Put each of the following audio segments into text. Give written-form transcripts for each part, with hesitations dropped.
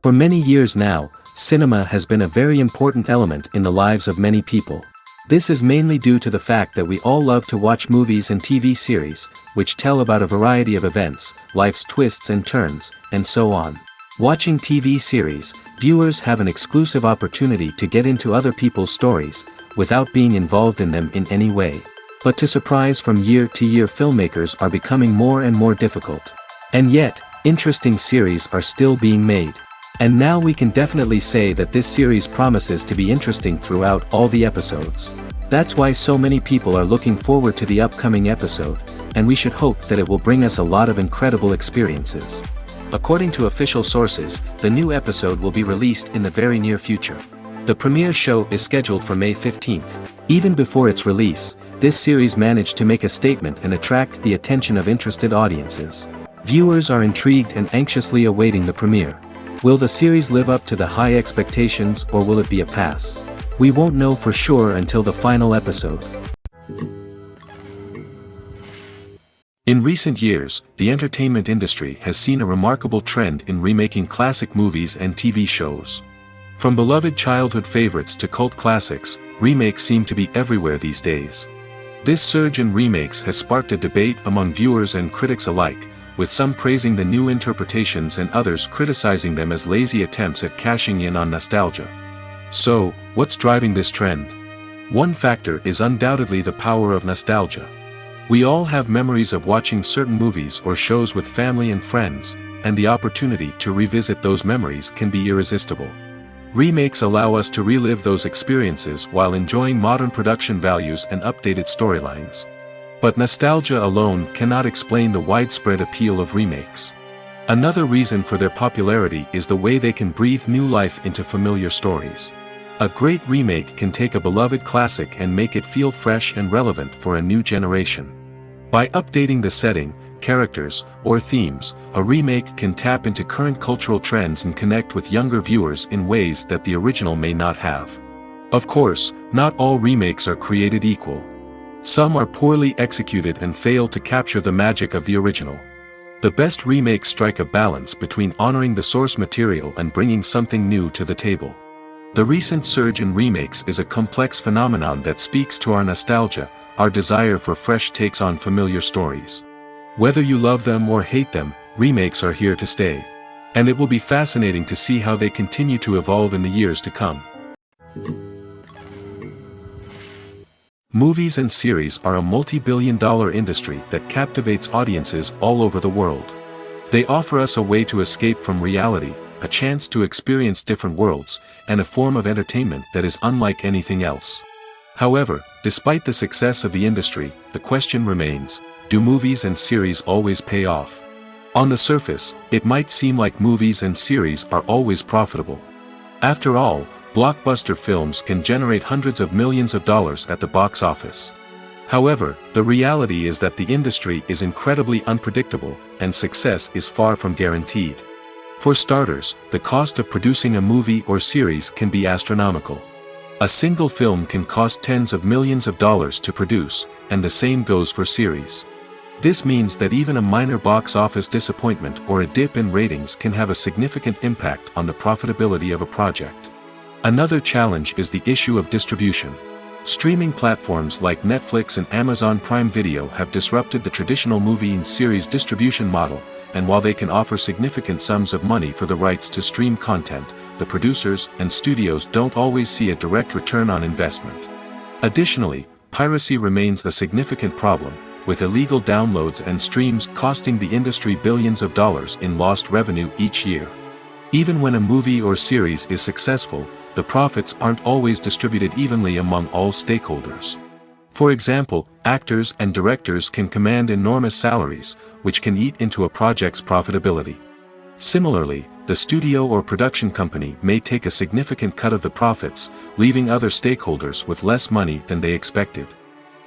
For many years now, cinema has been a very important element in the lives of many people. This is mainly due to the fact that we all love to watch movies and TV series, which tell about a variety of events, life's twists and turns, and so on. Watching TV series, viewers have an exclusive opportunity to get into other people's stories, without being involved in them in any way. But to surprise from year to year, filmmakers are becoming more and more difficult. And yet, interesting series are still being made. And now we can definitely say that this series promises to be interesting throughout all the episodes. That's why so many people are looking forward to the upcoming episode, and we should hope that it will bring us a lot of incredible experiences. According to official sources, the new episode will be released in the very near future. The premiere show is scheduled for May 15th. Even before its release, this series managed to make a statement and attract the attention of interested audiences. Viewers are intrigued and anxiously awaiting the premiere. Will the series live up to the high expectations, or will it be a pass? We won't know for sure until the final episode. In recent years, the entertainment industry has seen a remarkable trend in remaking classic movies and TV shows. From beloved childhood favorites to cult classics, remakes seem to be everywhere these days. This surge in remakes has sparked a debate among viewers and critics alike, with some praising the new interpretations and others criticizing them as lazy attempts at cashing in on nostalgia. So, what's driving this trend? One factor is undoubtedly the power of nostalgia. We all have memories of watching certain movies or shows with family and friends, and the opportunity to revisit those memories can be irresistible. Remakes allow us to relive those experiences while enjoying modern production values and updated storylines. But nostalgia alone cannot explain the widespread appeal of remakes. Another reason for their popularity is the way they can breathe new life into familiar stories. A great remake can take a beloved classic and make it feel fresh and relevant for a new generation. By updating the setting, characters, or themes, a remake can tap into current cultural trends and connect with younger viewers in ways that the original may not have. Of course, not all remakes are created equal. Some are poorly executed and fail to capture the magic of the original. The best remakes strike a balance between honoring the source material and bringing something new to the table. The recent surge in remakes is a complex phenomenon that speaks to our nostalgia, our desire for fresh takes on familiar stories. Whether you love them or hate them, remakes are here to stay. And it will be fascinating to see how they continue to evolve in the years to come. Movies and series are a multi-billion-dollar industry that captivates audiences all over the world. They offer us a way to escape from reality, a chance to experience different worlds, and a form of entertainment that is unlike anything else. However, despite the success of the industry, the question remains, do movies and series always pay off? On the surface, it might seem like movies and series are always profitable. After all, blockbuster films can generate hundreds of millions of dollars at the box office. However, the reality is that the industry is incredibly unpredictable, and success is far from guaranteed. For starters, the cost of producing a movie or series can be astronomical. A single film can cost tens of millions of dollars to produce, and the same goes for series. This means that even a minor box office disappointment or a dip in ratings can have a significant impact on the profitability of a project. Another challenge is the issue of distribution. Streaming platforms like Netflix and Amazon Prime Video have disrupted the traditional movie and series distribution model, and while they can offer significant sums of money for the rights to stream content, the producers and studios don't always see a direct return on investment. Additionally, piracy remains a significant problem, with illegal downloads and streams costing the industry billions of dollars in lost revenue each year. Even when a movie or series is successful, the profits aren't always distributed evenly among all stakeholders. For example, actors and directors can command enormous salaries, which can eat into a project's profitability. Similarly, the studio or production company may take a significant cut of the profits, leaving other stakeholders with less money than they expected.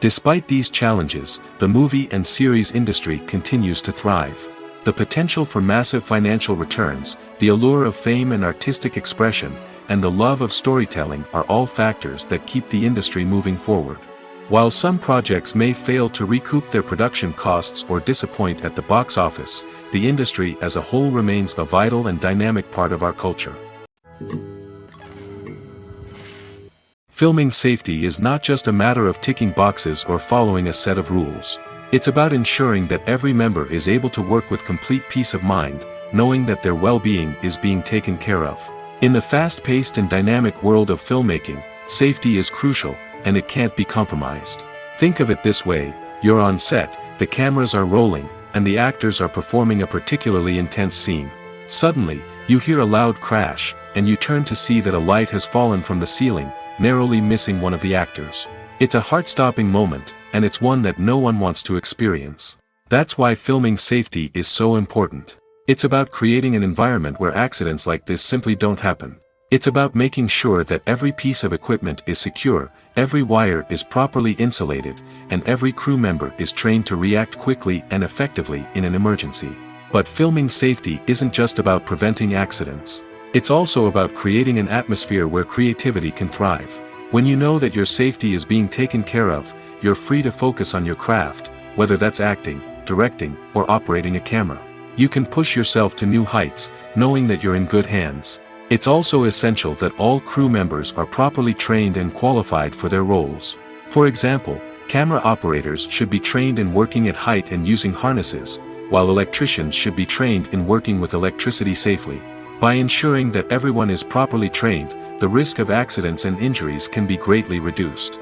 Despite these challenges, the movie and series industry continues to thrive. The potential for massive financial returns, the allure of fame and artistic expression, and the love of storytelling are all factors that keep the industry moving forward. While some projects may fail to recoup their production costs or disappoint at the box office, the industry as a whole remains a vital and dynamic part of our culture. Filming safety is not just a matter of ticking boxes or following a set of rules. It's about ensuring that every member is able to work with complete peace of mind, knowing that their well-being is being taken care of. In the fast-paced and dynamic world of filmmaking, safety is crucial, and it can't be compromised. Think of it this way: you're on set, the cameras are rolling, and the actors are performing a particularly intense scene. Suddenly, you hear a loud crash, and you turn to see that a light has fallen from the ceiling, narrowly missing one of the actors. It's a heart-stopping moment, and it's one that no one wants to experience. That's why filming safety is so important. It's about creating an environment where accidents like this simply don't happen. It's about making sure that every piece of equipment is secure, every wire is properly insulated, and every crew member is trained to react quickly and effectively in an emergency. But filming safety isn't just about preventing accidents. It's also about creating an atmosphere where creativity can thrive. When you know that your safety is being taken care of, you're free to focus on your craft, whether that's acting, directing, or operating a camera. You can push yourself to new heights, knowing that you're in good hands. It's also essential that all crew members are properly trained and qualified for their roles. For example, camera operators should be trained in working at height and using harnesses, while electricians should be trained in working with electricity safely. By ensuring that everyone is properly trained, the risk of accidents and injuries can be greatly reduced.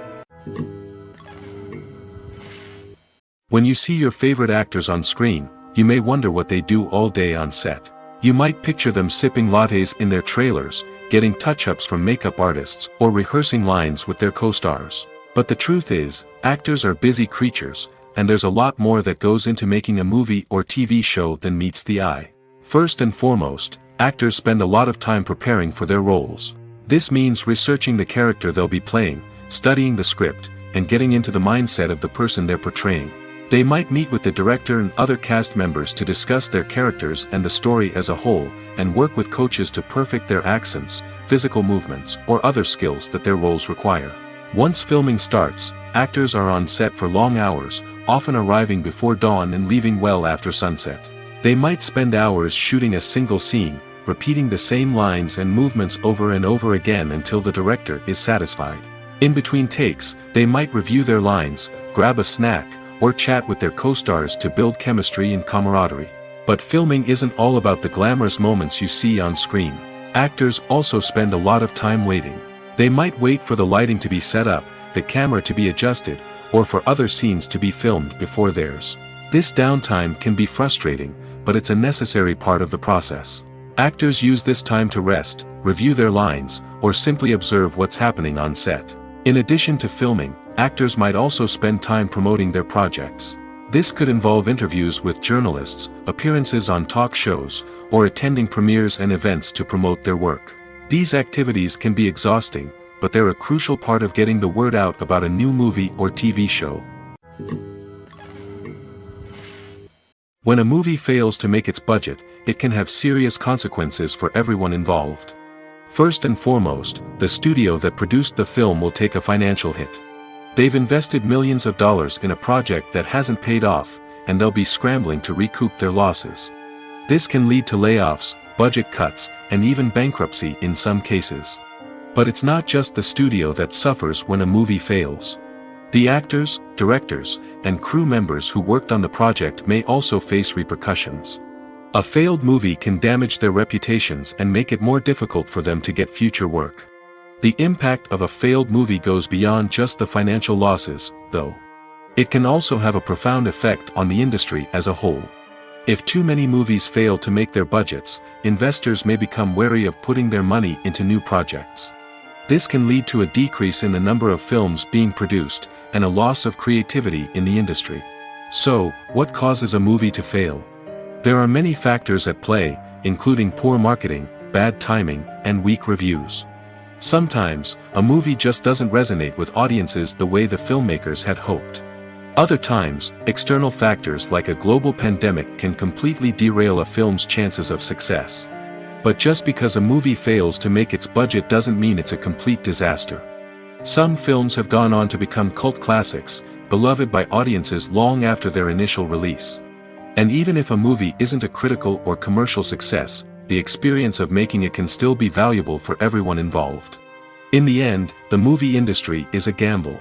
When you see your favorite actors on screen, you may wonder what they do all day on set. You might picture them sipping lattes in their trailers, getting touch-ups from makeup artists, or rehearsing lines with their co-stars. But the truth is, actors are busy creatures, and there's a lot more that goes into making a movie or TV show than meets the eye. First and foremost, actors spend a lot of time preparing for their roles. This means researching the character they'll be playing, studying the script, and getting into the mindset of the person they're portraying. They might meet with the director and other cast members to discuss their characters and the story as a whole, and work with coaches to perfect their accents, physical movements, or other skills that their roles require. Once filming starts, actors are on set for long hours, often arriving before dawn and leaving well after sunset. They might spend hours shooting a single scene, repeating the same lines and movements over and over again until the director is satisfied. In between takes, they might review their lines, grab a snack, or chat with their co-stars to build chemistry and camaraderie. But filming isn't all about the glamorous moments you see on screen. Actors also spend a lot of time waiting. They might wait for the lighting to be set up, the camera to be adjusted, or for other scenes to be filmed before theirs. This downtime can be frustrating, but it's a necessary part of the process. Actors use this time to rest, review their lines, or simply observe what's happening on set. In addition to filming, actors might also spend time promoting their projects. This could involve interviews with journalists, appearances on talk shows, or attending premieres and events to promote their work. These activities can be exhausting, but they're a crucial part of getting the word out about a new movie or TV show. When a movie fails to make its budget, it can have serious consequences for everyone involved. First and foremost, the studio that produced the film will take a financial hit. They've invested millions of dollars in a project that hasn't paid off, and they'll be scrambling to recoup their losses. This can lead to layoffs, budget cuts, and even bankruptcy in some cases. But it's not just the studio that suffers when a movie fails. The actors, directors, and crew members who worked on the project may also face repercussions. A failed movie can damage their reputations and make it more difficult for them to get future work. The impact of a failed movie goes beyond just the financial losses, though. It can also have a profound effect on the industry as a whole. If too many movies fail to make their budgets, investors may become wary of putting their money into new projects. This can lead to a decrease in the number of films being produced, and a loss of creativity in the industry. So, what causes a movie to fail? There are many factors at play, including poor marketing, bad timing, and weak reviews. Sometimes, a movie just doesn't resonate with audiences the way the filmmakers had hoped. Other times, external factors like a global pandemic can completely derail a film's chances of success. But just because a movie fails to make its budget doesn't mean it's a complete disaster. Some films have gone on to become cult classics, beloved by audiences long after their initial release. And even if a movie isn't a critical or commercial success, the experience of making it can still be valuable for everyone involved. In the end, the movie industry is a gamble.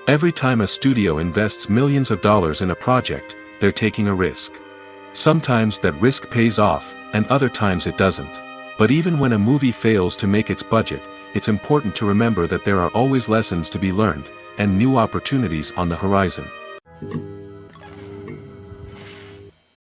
Every time a studio invests millions of dollars in a project, they're taking a risk. Sometimes that risk pays off, and other times it doesn't. But even when a movie fails to make its budget, it's important to remember that there are always lessons to be learned, and new opportunities on the horizon.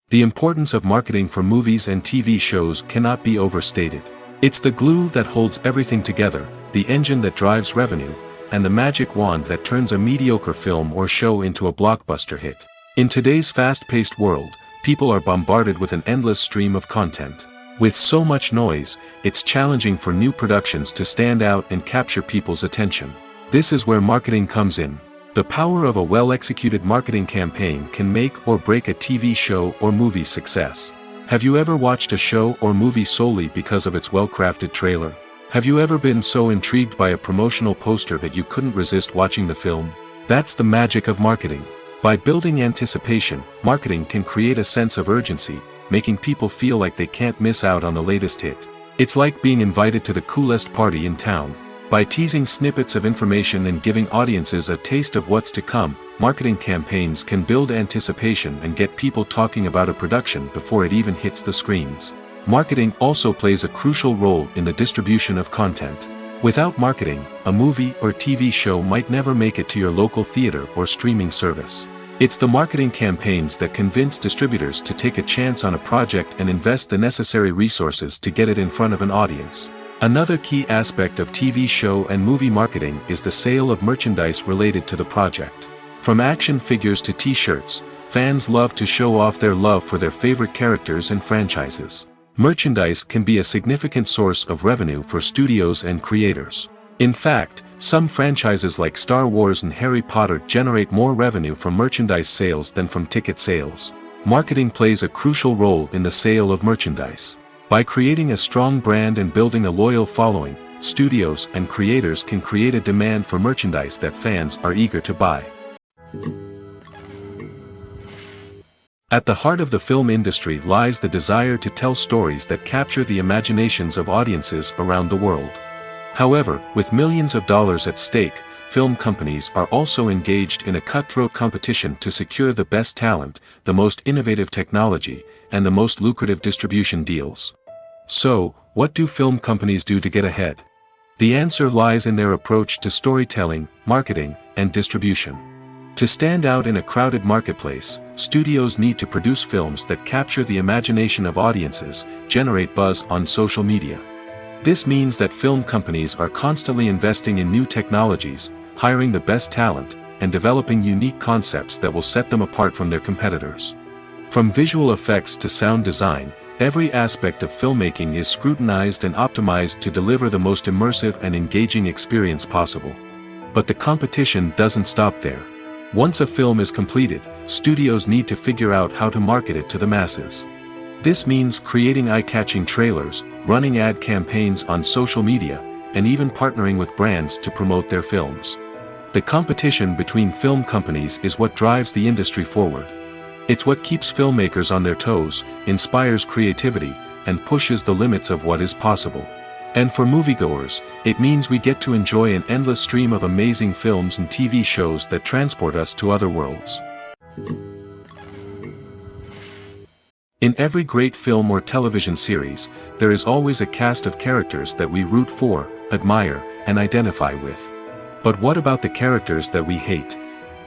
The importance of marketing for movies and TV shows cannot be overstated. It's the glue that holds everything together, the engine that drives revenue, and the magic wand that turns a mediocre film or show into a blockbuster hit. In today's fast-paced world, people are bombarded with an endless stream of content. With so much noise, it's challenging for new productions to stand out and capture people's attention. This is where marketing comes in. The power of a well-executed marketing campaign can make or break a TV show or movie's success. Have you ever watched a show or movie solely because of its well-crafted trailer? Have you ever been so intrigued by a promotional poster that you couldn't resist watching the film? That's the magic of marketing. By building anticipation, marketing can create a sense of urgency, making people feel like they can't miss out on the latest hit. It's like being invited to the coolest party in town. By teasing snippets of information and giving audiences a taste of what's to come, marketing campaigns can build anticipation and get people talking about a production before it even hits the screens. Marketing also plays a crucial role in the distribution of content. Without marketing, a movie or TV show might never make it to your local theater or streaming service. It's the marketing campaigns that convince distributors to take a chance on a project and invest the necessary resources to get it in front of an audience. Another key aspect of TV show and movie marketing is the sale of merchandise related to the project. From action figures to t-shirts, fans love to show off their love for their favorite characters and franchises. Merchandise can be a significant source of revenue for studios and creators. In fact, some franchises like Star Wars and Harry Potter generate more revenue from merchandise sales than from ticket sales. Marketing plays a crucial role in the sale of merchandise. By creating a strong brand and building a loyal following, studios and creators can create a demand for merchandise that fans are eager to buy. At the heart of the film industry lies the desire to tell stories that capture the imaginations of audiences around the world. However, with millions of dollars at stake, film companies are also engaged in a cutthroat competition to secure the best talent, the most innovative technology, and the most lucrative distribution deals. So, what do film companies do to get ahead? The answer lies in their approach to storytelling, marketing, and distribution. To stand out in a crowded marketplace, studios need to produce films that capture the imagination of audiences, generate buzz on social media. This means that film companies are constantly investing in new technologies, hiring the best talent, and developing unique concepts that will set them apart from their competitors. From visual effects to sound design, every aspect of filmmaking is scrutinized and optimized to deliver the most immersive and engaging experience possible. But the competition doesn't stop there. Once a film is completed, studios need to figure out how to market it to the masses. This means creating eye-catching trailers, running ad campaigns on social media, and even partnering with brands to promote their films. The competition between film companies is what drives the industry forward. It's what keeps filmmakers on their toes, inspires creativity, and pushes the limits of what is possible. And for moviegoers, it means we get to enjoy an endless stream of amazing films and TV shows that transport us to other worlds. In every great film or television series, there is always a cast of characters that we root for, admire, and identify with. But what about the characters that we hate?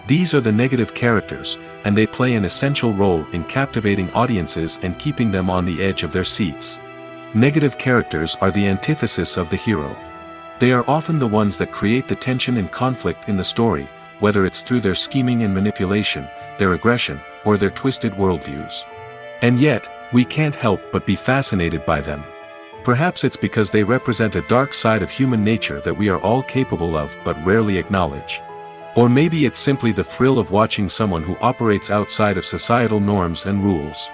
These are the negative characters, and they play an essential role in captivating audiences and keeping them on the edge of their seats. Negative characters are the antithesis of the hero. They are often the ones that create the tension and conflict in the story, whether it's through their scheming and manipulation, their aggression, or their twisted worldviews. And yet, we can't help but be fascinated by them. Perhaps it's because they represent a dark side of human nature that we are all capable of but rarely acknowledge. Or maybe it's simply the thrill of watching someone who operates outside of societal norms and rules.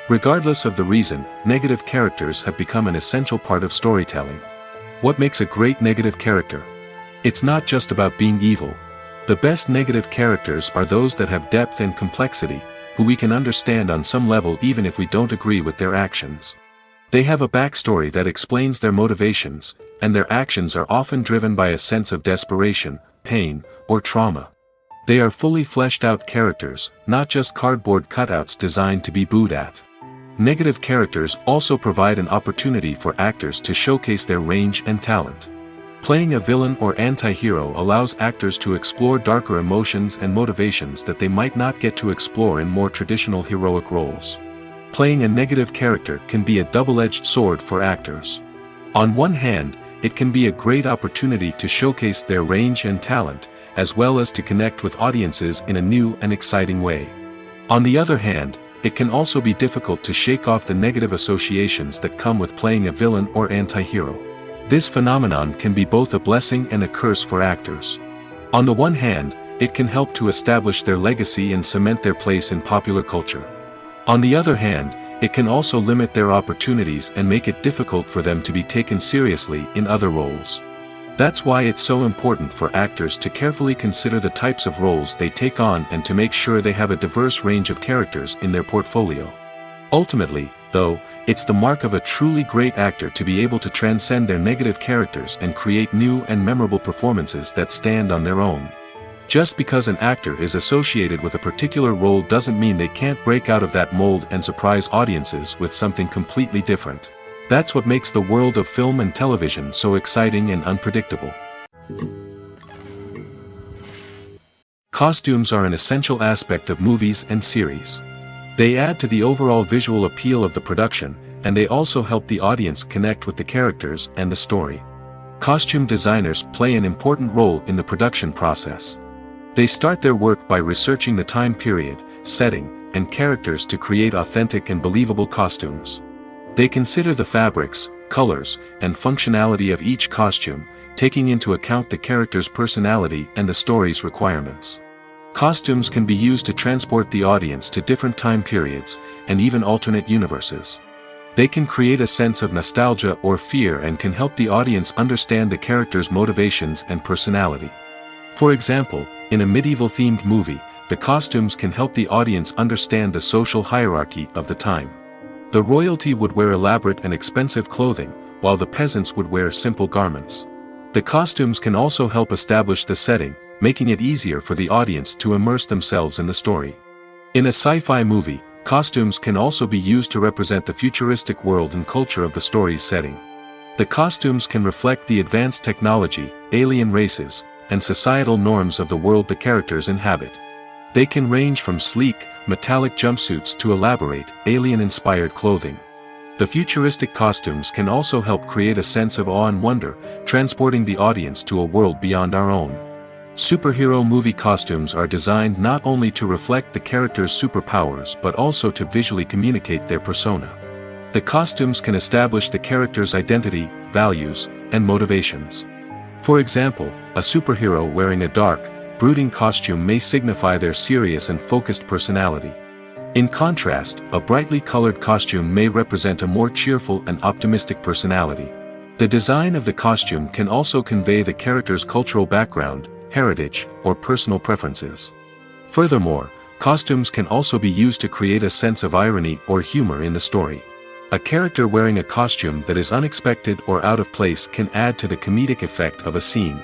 Regardless of the reason, negative characters have become an essential part of storytelling. What makes a great negative character? It's not just about being evil. The best negative characters are those that have depth and complexity, who we can understand on some level even if we don't agree with their actions. They have a backstory that explains their motivations, and their actions are often driven by a sense of desperation, pain, or trauma. They are fully fleshed out characters, not just cardboard cutouts designed to be booed at. Negative characters also provide an opportunity for actors to showcase their range and talent. Playing a villain or anti-hero allows actors to explore darker emotions and motivations that they might not get to explore in more traditional heroic roles. Playing a negative character can be a double-edged sword for actors. On one hand, it can be a great opportunity to showcase their range and talent, as well as to connect with audiences in a new and exciting way. On the other hand, it can also be difficult to shake off the negative associations that come with playing a villain or anti-hero. This phenomenon can be both a blessing and a curse for actors. On the one hand, it can help to establish their legacy and cement their place in popular culture. On the other hand, it can also limit their opportunities and make it difficult for them to be taken seriously in other roles. That's why it's so important for actors to carefully consider the types of roles they take on and to make sure they have a diverse range of characters in their portfolio. Ultimately, though, it's the mark of a truly great actor to be able to transcend their negative characters and create new and memorable performances that stand on their own. Just because an actor is associated with a particular role doesn't mean they can't break out of that mold and surprise audiences with something completely different. That's what makes the world of film and television so exciting and unpredictable. Costumes are an essential aspect of movies and series. They add to the overall visual appeal of the production, and they also help the audience connect with the characters and the story. Costume designers play an important role in the production process. They start their work by researching the time period, setting, and characters to create authentic and believable costumes. They consider the fabrics, colors, and functionality of each costume, taking into account the character's personality and the story's requirements. Costumes can be used to transport the audience to different time periods, and even alternate universes. They can create a sense of nostalgia or fear and can help the audience understand the character's motivations and personality. For example, in a medieval-themed movie, the costumes can help the audience understand the social hierarchy of the time. The royalty would wear elaborate and expensive clothing, while the peasants would wear simple garments. The costumes can also help establish the setting, making it easier for the audience to immerse themselves in the story. In a sci-fi movie, costumes can also be used to represent the futuristic world and culture of the story's setting. The costumes can reflect the advanced technology, alien races, and societal norms of the world the characters inhabit. They can range from sleek, metallic jumpsuits to elaborate, alien-inspired clothing. The futuristic costumes can also help create a sense of awe and wonder, transporting the audience to a world beyond our own. Superhero movie costumes are designed not only to reflect the character's superpowers but also to visually communicate their persona. The costumes can establish the character's identity, values, and motivations. For example, a superhero wearing a dark, brooding costume may signify their serious and focused personality. In contrast, a brightly colored costume may represent a more cheerful and optimistic personality. The design of the costume can also convey the character's cultural background, heritage, or personal preferences. Furthermore, costumes can also be used to create a sense of irony or humor in the story. A character wearing a costume that is unexpected or out of place can add to the comedic effect of a scene.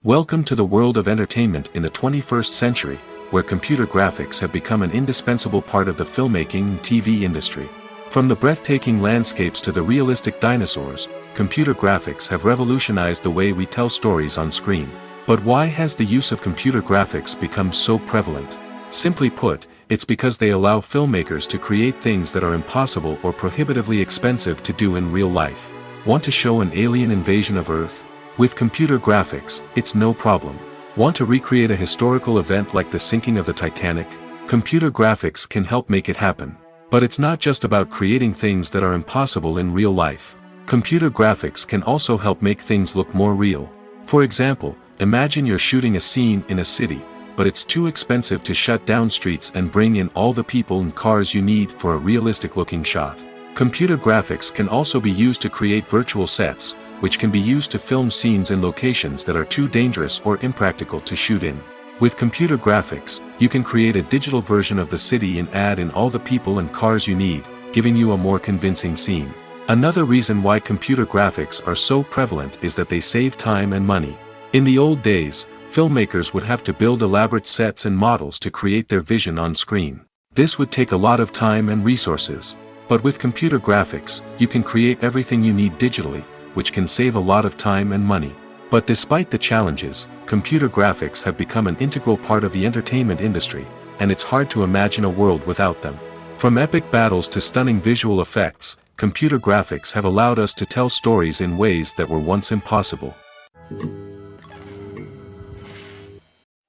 Welcome to the world of entertainment in the 21st century, where computer graphics have become an indispensable part of the filmmaking and TV industry. From the breathtaking landscapes to the realistic dinosaurs, computer graphics have revolutionized the way we tell stories on screen. But why has the use of computer graphics become so prevalent? Simply put, it's because they allow filmmakers to create things that are impossible or prohibitively expensive to do in real life. Want to show an alien invasion of Earth? With computer graphics, it's no problem. Want to recreate a historical event like the sinking of the Titanic? Computer graphics can help make it happen. But it's not just about creating things that are impossible in real life. Computer graphics can also help make things look more real. For example, imagine you're shooting a scene in a city, but it's too expensive to shut down streets and bring in all the people and cars you need for a realistic-looking shot. Computer graphics can also be used to create virtual sets, which can be used to film scenes in locations that are too dangerous or impractical to shoot in. With computer graphics, you can create a digital version of the city and add in all the people and cars you need, giving you a more convincing scene. Another reason why computer graphics are so prevalent is that they save time and money. In the old days, filmmakers would have to build elaborate sets and models to create their vision on screen. This would take a lot of time and resources. But with computer graphics, you can create everything you need digitally, which can save a lot of time and money. But despite the challenges, computer graphics have become an integral part of the entertainment industry, and it's hard to imagine a world without them. From epic battles to stunning visual effects, computer graphics have allowed us to tell stories in ways that were once impossible.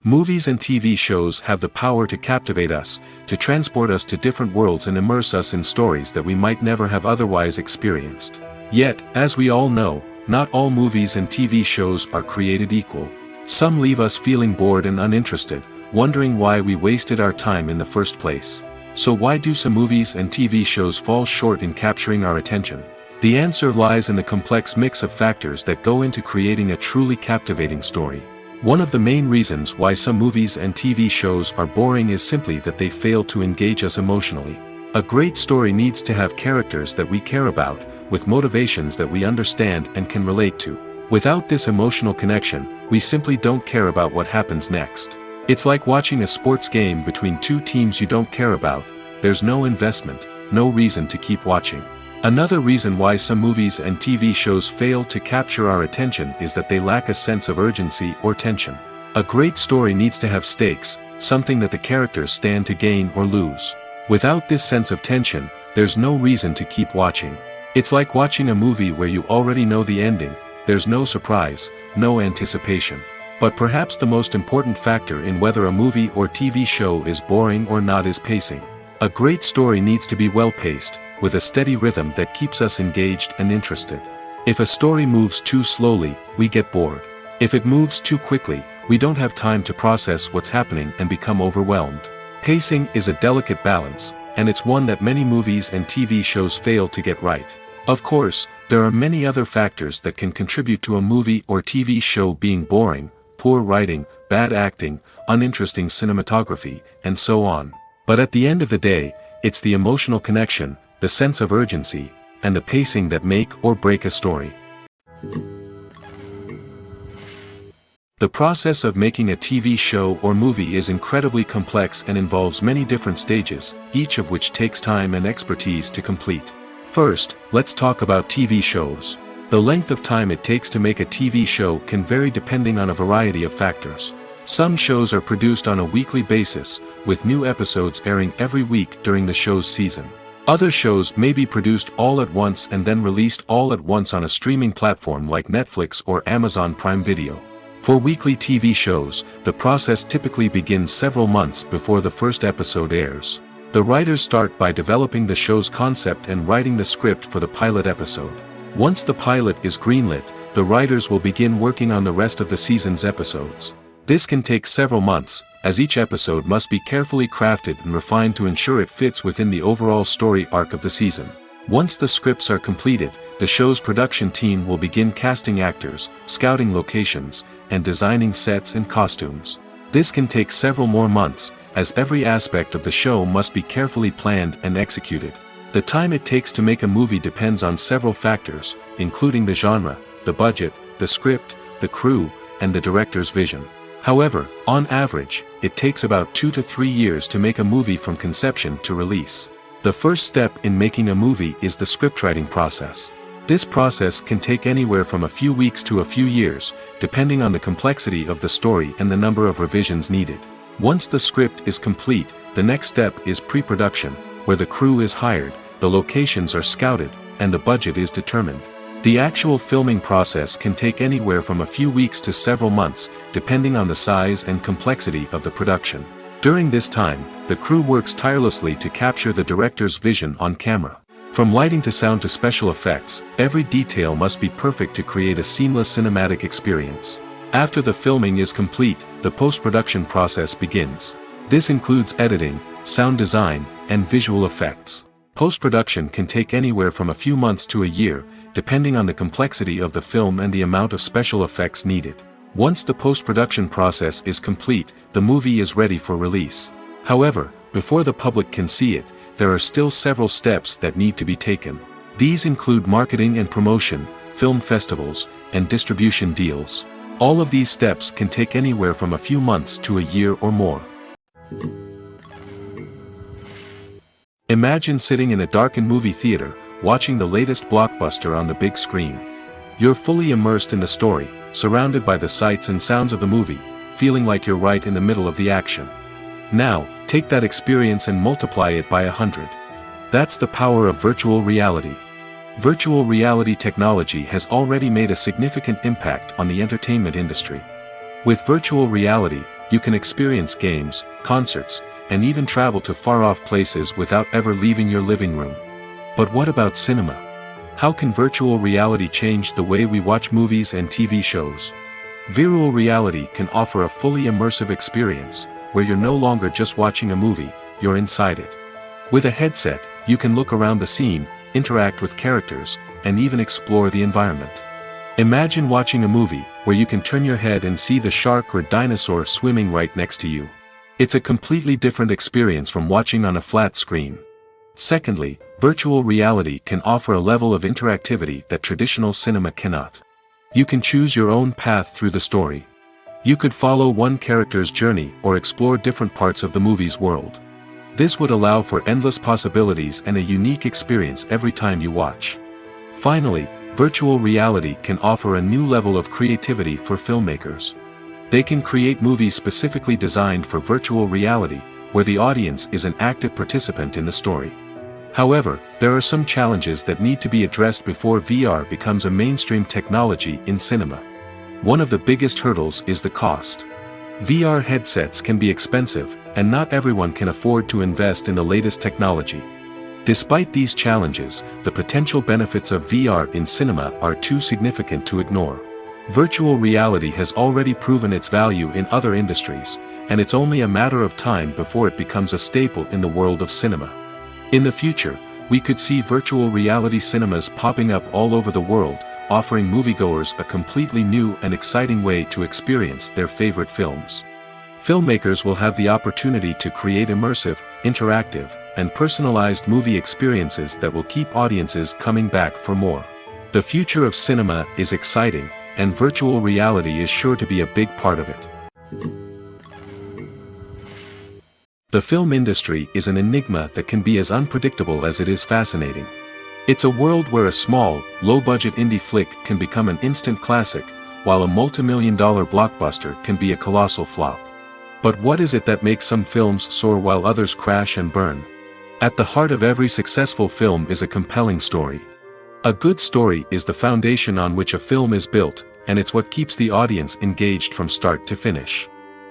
Movies and TV shows have the power to captivate us, to transport us to different worlds and immerse us in stories that we might never have otherwise experienced. Yet, as we all know, not all movies and TV shows are created equal. Some leave us feeling bored and uninterested, wondering why we wasted our time in the first place. So why do some movies and TV shows fall short in capturing our attention? The answer lies in the complex mix of factors that go into creating a truly captivating story. One of the main reasons why some movies and TV shows are boring is simply that they fail to engage us emotionally. A great story needs to have characters that we care about, with motivations that we understand and can relate to. Without this emotional connection, we simply don't care about what happens next. It's like watching a sports game between two teams you don't care about. There's no investment, no reason to keep watching. Another reason why some movies and TV shows fail to capture our attention is that they lack a sense of urgency or tension. A great story needs to have stakes, something that the characters stand to gain or lose. Without this sense of tension, there's no reason to keep watching. It's like watching a movie where you already know the ending. There's no surprise, no anticipation. But perhaps the most important factor in whether a movie or TV show is boring or not is pacing. A great story needs to be well-paced, with a steady rhythm that keeps us engaged and interested. If a story moves too slowly, we get bored. If it moves too quickly, we don't have time to process what's happening and become overwhelmed. Pacing is a delicate balance, and it's one that many movies and TV shows fail to get right. Of course, there are many other factors that can contribute to a movie or TV show being boring: poor writing, bad acting, uninteresting cinematography, and so on. But at the end of the day, it's the emotional connection, the sense of urgency, and the pacing that make or break a story. The process of making a TV show or movie is incredibly complex and involves many different stages, each of which takes time and expertise to complete. First, let's talk about TV shows. The length of time it takes to make a TV show can vary depending on a variety of factors. Some shows are produced on a weekly basis, with new episodes airing every week during the show's season. Other shows may be produced all at once and then released all at once on a streaming platform like Netflix or Amazon Prime Video. For weekly TV shows, the process typically begins several months before the first episode airs. The writers start by developing the show's concept and writing the script for the pilot episode. Once the pilot is greenlit, the writers will begin working on the rest of the season's episodes. This can take several months, as each episode must be carefully crafted and refined to ensure it fits within the overall story arc of the season. Once the scripts are completed, the show's production team will begin casting actors, scouting locations, and designing sets and costumes. This can take several more months, as every aspect of the show must be carefully planned and executed. The time it takes to make a movie depends on several factors, including the genre, the budget, the script, the crew, and the director's vision. However, on average, it takes about 2 to 3 years to make a movie from conception to release. The first step in making a movie is the scriptwriting process. This process can take anywhere from a few weeks to a few years, depending on the complexity of the story and the number of revisions needed. Once the script is complete, the next step is pre-production, where the crew is hired, the locations are scouted, and the budget is determined. The actual filming process can take anywhere from a few weeks to several months, depending on the size and complexity of the production. During this time, the crew works tirelessly to capture the director's vision on camera. From lighting to sound to special effects, every detail must be perfect to create a seamless cinematic experience. After the filming is complete, the post-production process begins. This includes editing, sound design, and visual effects. Post-production can take anywhere from a few months to a year, depending on the complexity of the film and the amount of special effects needed. Once the post-production process is complete, the movie is ready for release. However, before the public can see it, there are still several steps that need to be taken. These include marketing and promotion, film festivals, and distribution deals. All of these steps can take anywhere from a few months to a year or more. Imagine sitting in a darkened movie theater, watching the latest blockbuster on the big screen. You're fully immersed in the story, surrounded by the sights and sounds of the movie, feeling like you're right in the middle of the action. Now, take that experience and multiply it by 100. That's the power of virtual reality. Virtual reality technology has already made a significant impact on the entertainment industry. With virtual reality, you can experience games, concerts, and even travel to far-off places without ever leaving your living room. But what about cinema? How can virtual reality change the way we watch movies and TV shows? Virtual reality can offer a fully immersive experience, where you're no longer just watching a movie, you're inside it. With a headset, you can look around the scene, interact with characters, and even explore the environment. Imagine watching a movie, where you can turn your head and see the shark or dinosaur swimming right next to you. It's a completely different experience from watching on a flat screen. Secondly, virtual reality can offer a level of interactivity that traditional cinema cannot. You can choose your own path through the story. You could follow one character's journey or explore different parts of the movie's world. This would allow for endless possibilities and a unique experience every time you watch. Finally, virtual reality can offer a new level of creativity for filmmakers. They can create movies specifically designed for virtual reality, where the audience is an active participant in the story. However, there are some challenges that need to be addressed before VR becomes a mainstream technology in cinema. One of the biggest hurdles is the cost. VR headsets can be expensive, and not everyone can afford to invest in the latest technology. Despite these challenges, the potential benefits of VR in cinema are too significant to ignore. Virtual reality has already proven its value in other industries, and it's only a matter of time before it becomes a staple in the world of cinema. In the future, we could see virtual reality cinemas popping up all over the world, offering moviegoers a completely new and exciting way to experience their favorite films. Filmmakers will have the opportunity to create immersive, interactive, and personalized movie experiences that will keep audiences coming back for more. The future of cinema is exciting, and virtual reality is sure to be a big part of it. The film industry is an enigma that can be as unpredictable as it is fascinating. It's a world where a small, low-budget indie flick can become an instant classic, while a multi-million-dollar blockbuster can be a colossal flop. But what is it that makes some films soar while others crash and burn? At the heart of every successful film is a compelling story. A good story is the foundation on which a film is built, and it's what keeps the audience engaged from start to finish.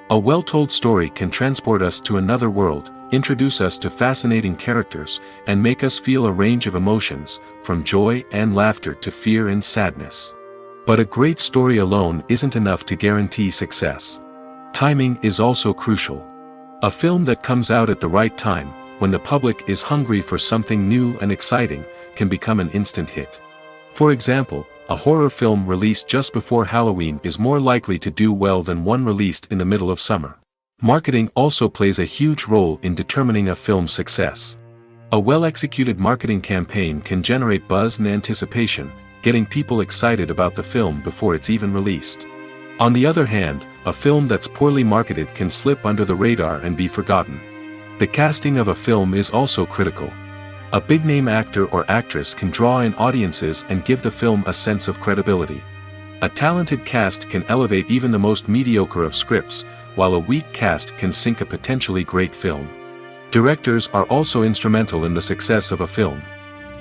A well-told story can transport us to another world, introduce us to fascinating characters, and make us feel a range of emotions, from joy and laughter to fear and sadness. But a great story alone isn't enough to guarantee success. Timing is also crucial. A film that comes out at the right time, when the public is hungry for something new and exciting, can become an instant hit. For example, a horror film released just before Halloween is more likely to do well than one released in the middle of summer. Marketing also plays a huge role in determining a film's success. A well-executed marketing campaign can generate buzz and anticipation, getting people excited about the film before it's even released. On the other hand, a film that's poorly marketed can slip under the radar and be forgotten. The casting of a film is also critical. A big-name actor or actress can draw in audiences and give the film a sense of credibility. A talented cast can elevate even the most mediocre of scripts, while a weak cast can sink a potentially great film. Directors are also instrumental in the success of a film.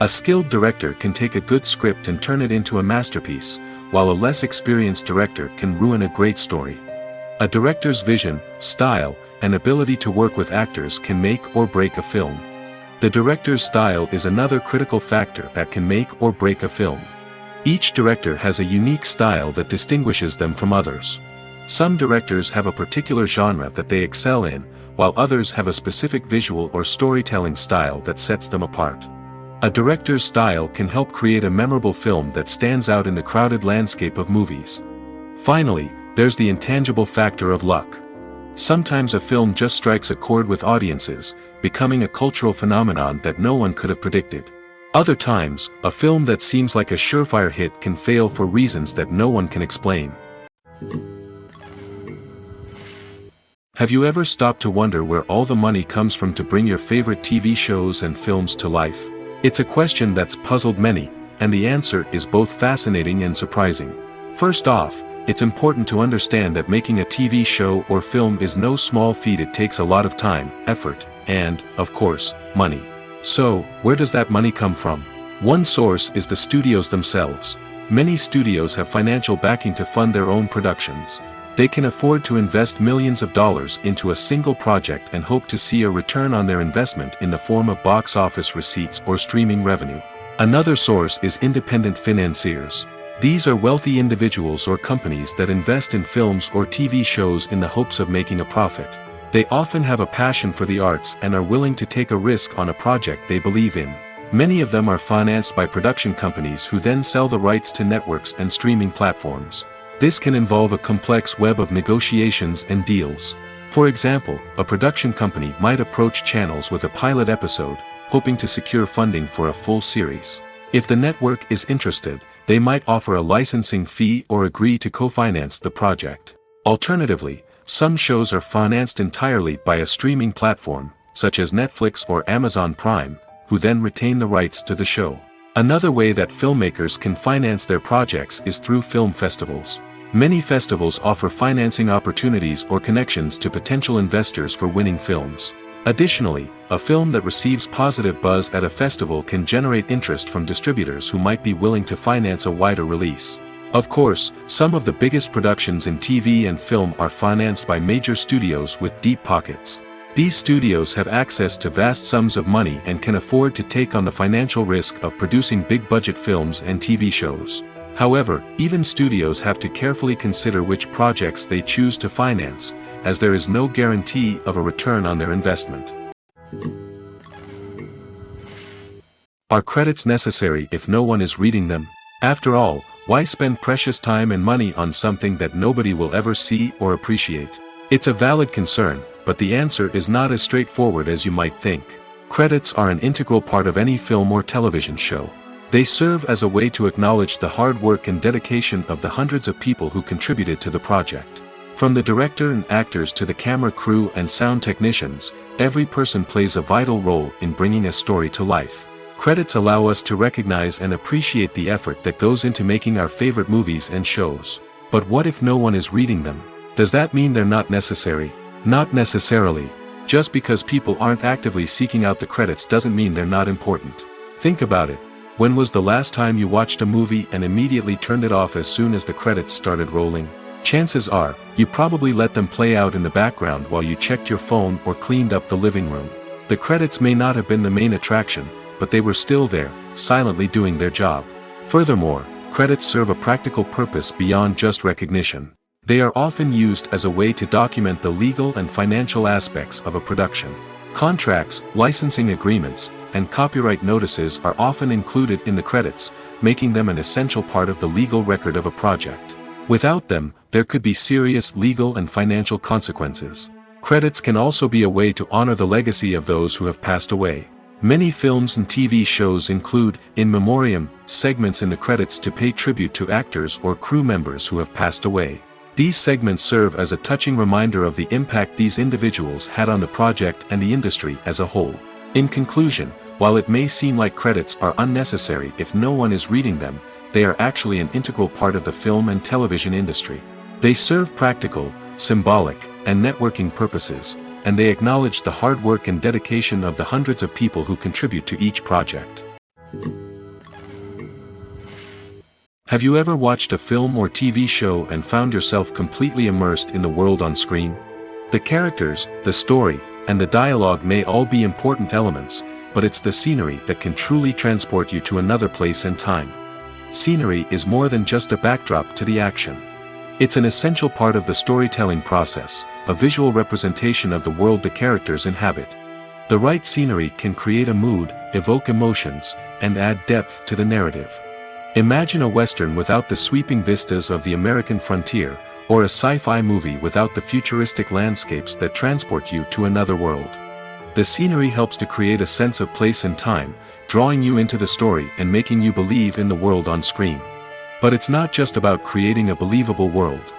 A skilled director can take a good script and turn it into a masterpiece, while a less experienced director can ruin a great story. A director's vision, style, and ability to work with actors can make or break a film. The director's style is another critical factor that can make or break a film. Each director has a unique style that distinguishes them from others. Some directors have a particular genre that they excel in, while others have a specific visual or storytelling style that sets them apart. A director's style can help create a memorable film that stands out in the crowded landscape of movies. Finally, there's the intangible factor of luck. Sometimes a film just strikes a chord with audiences, becoming a cultural phenomenon that no one could have predicted. Other times, a film that seems like a surefire hit can fail for reasons that no one can explain. Have you ever stopped to wonder where all the money comes from to bring your favorite TV shows and films to life? It's a question that's puzzled many, and the answer is both fascinating and surprising. First off, it's important to understand that making a TV show or film is no small feat. It takes a lot of time, effort, and, of course, money. So, where does that money come from? One source is the studios themselves. Many studios have financial backing to fund their own productions. They can afford to invest millions of dollars into a single project and hope to see a return on their investment in the form of box office receipts or streaming revenue. Another source is independent financiers. These are wealthy individuals or companies that invest in films or TV shows in the hopes of making a profit. They often have a passion for the arts and are willing to take a risk on a project they believe in. Many of them are financed by production companies who then sell the rights to networks and streaming platforms. This can involve a complex web of negotiations and deals. For example, a production company might approach channels with a pilot episode, hoping to secure funding for a full series. If the network is interested, they might offer a licensing fee or agree to co-finance the project. Alternatively, some shows are financed entirely by a streaming platform, such as Netflix or Amazon Prime, who then retain the rights to the show. Another way that filmmakers can finance their projects is through film festivals. Many festivals offer financing opportunities or connections to potential investors for winning films. Additionally, a film that receives positive buzz at a festival can generate interest from distributors who might be willing to finance a wider release. Of course, some of the biggest productions in TV and film are financed by major studios with deep pockets. These studios have access to vast sums of money and can afford to take on the financial risk of producing big-budget films and TV shows. However, even studios have to carefully consider which projects they choose to finance, as there is no guarantee of a return on their investment. Are credits necessary if no one is reading them? After all, why spend precious time and money on something that nobody will ever see or appreciate? It's a valid concern, but the answer is not as straightforward as you might think. Credits are an integral part of any film or television show. They serve as a way to acknowledge the hard work and dedication of the hundreds of people who contributed to the project. From the director and actors to the camera crew and sound technicians, every person plays a vital role in bringing a story to life. Credits allow us to recognize and appreciate the effort that goes into making our favorite movies and shows. But what if no one is reading them? Does that mean they're not necessary? Not necessarily. Just because people aren't actively seeking out the credits doesn't mean they're not important. Think about it. When was the last time you watched a movie and immediately turned it off as soon as the credits started rolling? Chances are, you probably let them play out in the background while you checked your phone or cleaned up the living room. The credits may not have been the main attraction, but they were still there, silently doing their job. Furthermore, credits serve a practical purpose beyond just recognition. They are often used as a way to document the legal and financial aspects of a production. Contracts, licensing agreements, and copyright notices are often included in the credits, making them an essential part of the legal record of a project. Without them, there could be serious legal and financial consequences. Credits can also be a way to honor the legacy of those who have passed away. Many films and TV shows include, in memoriam, segments in the credits to pay tribute to actors or crew members who have passed away. These segments serve as a touching reminder of the impact these individuals had on the project and the industry as a whole. In conclusion, while it may seem like credits are unnecessary if no one is reading them, they are actually an integral part of the film and television industry. They serve practical, symbolic, and networking purposes, and they acknowledge the hard work and dedication of the hundreds of people who contribute to each project. Have you ever watched a film or TV show and found yourself completely immersed in the world on screen? The characters, the story, and the dialogue may all be important elements, but it's the scenery that can truly transport you to another place and time. Scenery is more than just a backdrop to the action. It's an essential part of the storytelling process, a visual representation of the world the characters inhabit. The right scenery can create a mood, evoke emotions, and add depth to the narrative. Imagine a Western without the sweeping vistas of the American frontier, or a sci-fi movie without the futuristic landscapes that transport you to another world. The scenery helps to create a sense of place and time, drawing you into the story and making you believe in the world on screen. But it's not just about creating a believable world.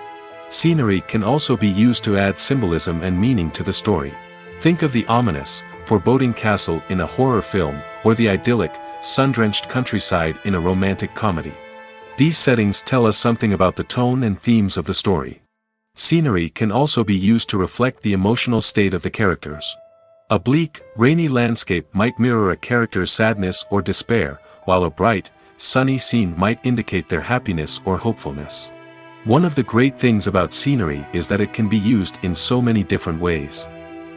Scenery can also be used to add symbolism and meaning to the story. Think of the ominous, foreboding castle in a horror film, or the idyllic, sun-drenched countryside in a romantic comedy. These settings tell us something about the tone and themes of the story. Scenery can also be used to reflect the emotional state of the characters. A bleak, rainy landscape might mirror a character's sadness or despair, while a bright, sunny scene might indicate their happiness or hopefulness. One of the great things about scenery is that it can be used in so many different ways.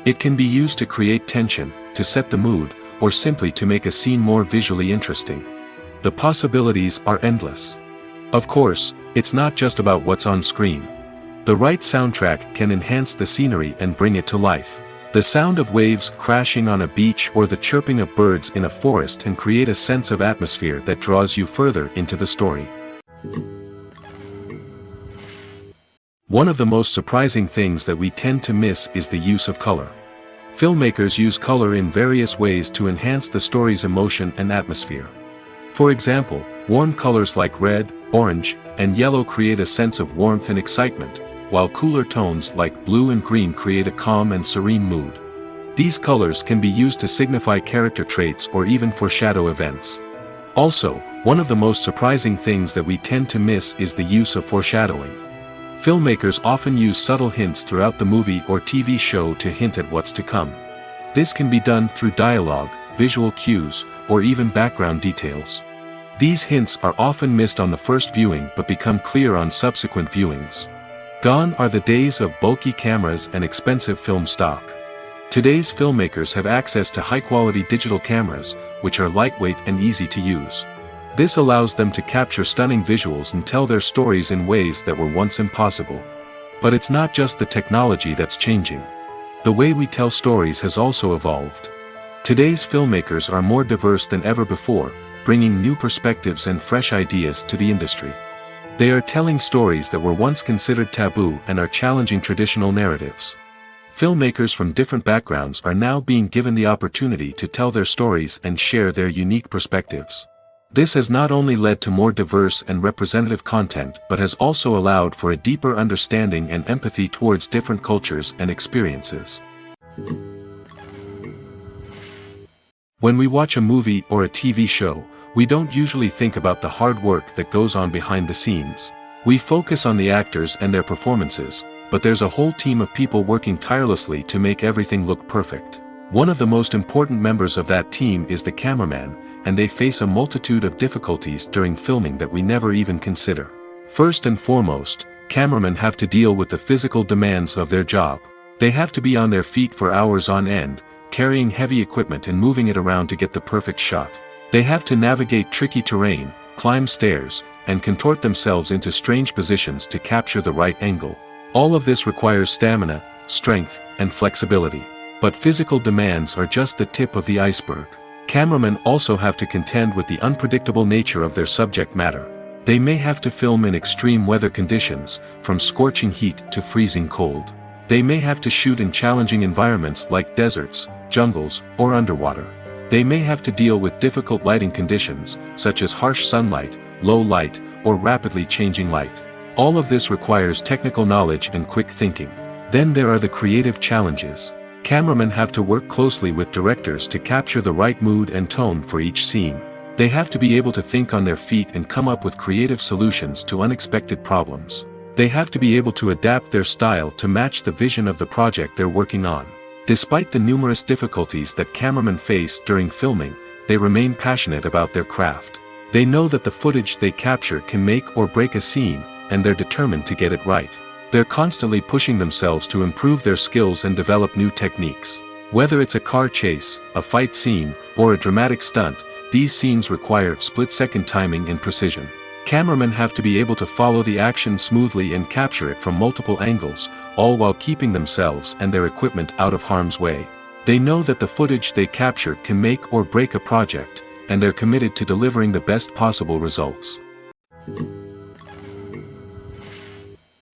It can be used to create tension, to set the mood, or simply to make a scene more visually interesting. The possibilities are endless. Of course, it's not just about what's on screen. The right soundtrack can enhance the scenery and bring it to life. The sound of waves crashing on a beach or the chirping of birds in a forest can create a sense of atmosphere that draws you further into the story. One of the most surprising things that we tend to miss is the use of color. Filmmakers use color in various ways to enhance the story's emotion and atmosphere. For example, warm colors like red, orange, and yellow create a sense of warmth and excitement, while cooler tones like blue and green create a calm and serene mood. These colors can be used to signify character traits or even foreshadow events. Also, one of the most surprising things that we tend to miss is the use of foreshadowing. Filmmakers often use subtle hints throughout the movie or TV show to hint at what's to come. This can be done through dialogue, visual cues, or even background details. These hints are often missed on the first viewing but become clear on subsequent viewings. Gone are the days of bulky cameras and expensive film stock. Today's filmmakers have access to high-quality digital cameras, which are lightweight and easy to use. This allows them to capture stunning visuals and tell their stories in ways that were once impossible. But it's not just the technology that's changing. The way we tell stories has also evolved. Today's filmmakers are more diverse than ever before, bringing new perspectives and fresh ideas to the industry. They are telling stories that were once considered taboo and are challenging traditional narratives. Filmmakers from different backgrounds are now being given the opportunity to tell their stories and share their unique perspectives. This has not only led to more diverse and representative content but has also allowed for a deeper understanding and empathy towards different cultures and experiences. When we watch a movie or a TV show, we don't usually think about the hard work that goes on behind the scenes. We focus on the actors and their performances, but there's a whole team of people working tirelessly to make everything look perfect. One of the most important members of that team is the cameraman, and they face a multitude of difficulties during filming that we never even consider. First and foremost, cameramen have to deal with the physical demands of their job. They have to be on their feet for hours on end, carrying heavy equipment and moving it around to get the perfect shot. They have to navigate tricky terrain, climb stairs, and contort themselves into strange positions to capture the right angle. All of this requires stamina, strength, and flexibility. But physical demands are just the tip of the iceberg. Cameramen also have to contend with the unpredictable nature of their subject matter. They may have to film in extreme weather conditions, from scorching heat to freezing cold. They may have to shoot in challenging environments like deserts, jungles, or underwater. They may have to deal with difficult lighting conditions, such as harsh sunlight, low light, or rapidly changing light. All of this requires technical knowledge and quick thinking. Then there are the creative challenges. Cameramen have to work closely with directors to capture the right mood and tone for each scene. They have to be able to think on their feet and come up with creative solutions to unexpected problems. They have to be able to adapt their style to match the vision of the project they're working on. Despite the numerous difficulties that cameramen face during filming, they remain passionate about their craft. They know that the footage they capture can make or break a scene, and they're determined to get it right. They're constantly pushing themselves to improve their skills and develop new techniques. Whether it's a car chase, a fight scene, or a dramatic stunt, these scenes require split-second timing and precision. Cameramen have to be able to follow the action smoothly and capture it from multiple angles, all while keeping themselves and their equipment out of harm's way. They know that the footage they capture can make or break a project, and they're committed to delivering the best possible results.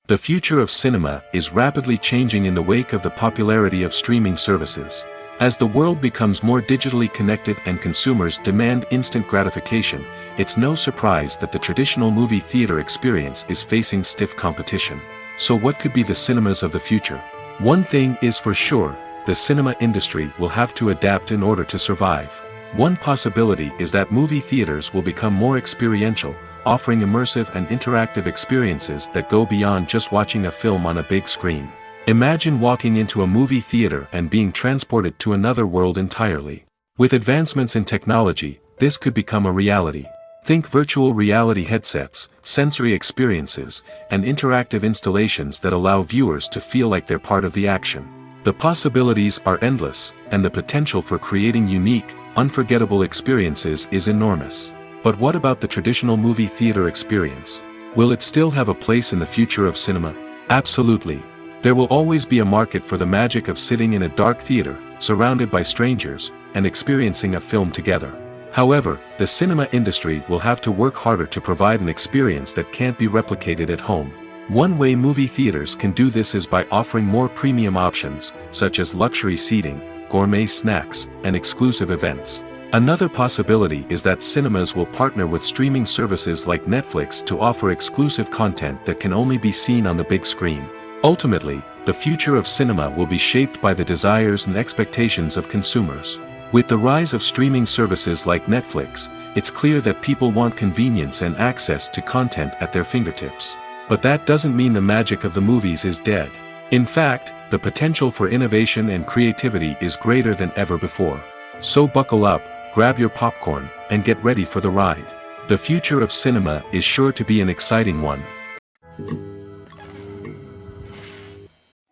The future of cinema is rapidly changing in the wake of the popularity of streaming services. As the world becomes more digitally connected and consumers demand instant gratification, it's no surprise that the traditional movie theater experience is facing stiff competition. So what could be the cinemas of the future? One thing is for sure, the cinema industry will have to adapt in order to survive. One possibility is that movie theaters will become more experiential, offering immersive and interactive experiences that go beyond just watching a film on a big screen. Imagine walking into a movie theater and being transported to another world entirely. With advancements in technology, this could become a reality. Think virtual reality headsets, sensory experiences, and interactive installations that allow viewers to feel like they're part of the action. The possibilities are endless, and the potential for creating unique, unforgettable experiences is enormous. But what about the traditional movie theater experience? Will it still have a place in the future of cinema? Absolutely. There will always be a market for the magic of sitting in a dark theater, surrounded by strangers, and experiencing a film together. However, the cinema industry will have to work harder to provide an experience that can't be replicated at home. One way movie theaters can do this is by offering more premium options, such as luxury seating, gourmet snacks, and exclusive events. Another possibility is that cinemas will partner with streaming services like Netflix to offer exclusive content that can only be seen on the big screen. Ultimately, the future of cinema will be shaped by the desires and expectations of consumers. With the rise of streaming services like Netflix, it's clear that people want convenience and access to content at their fingertips. But that doesn't mean the magic of the movies is dead. In fact, the potential for innovation and creativity is greater than ever before. So buckle up, grab your popcorn, and get ready for the ride. The future of cinema is sure to be an exciting one.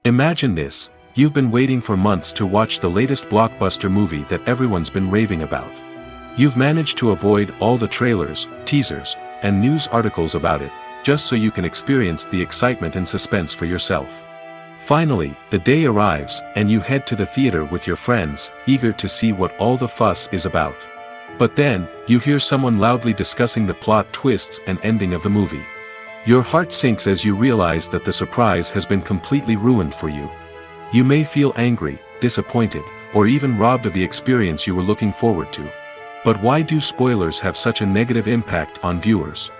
Imagine this, you've been waiting for months to watch the latest blockbuster movie that everyone's been raving about. You've managed to avoid all the trailers, teasers, and news articles about it, just so you can experience the excitement and suspense for yourself. Finally, the day arrives, and you head to the theater with your friends, eager to see what all the fuss is about. But then, you hear someone loudly discussing the plot twists and ending of the movie. Your heart sinks as you realize that the surprise has been completely ruined for you. You may feel angry, disappointed, or even robbed of the experience you were looking forward to. But why do spoilers have such a negative impact on viewers?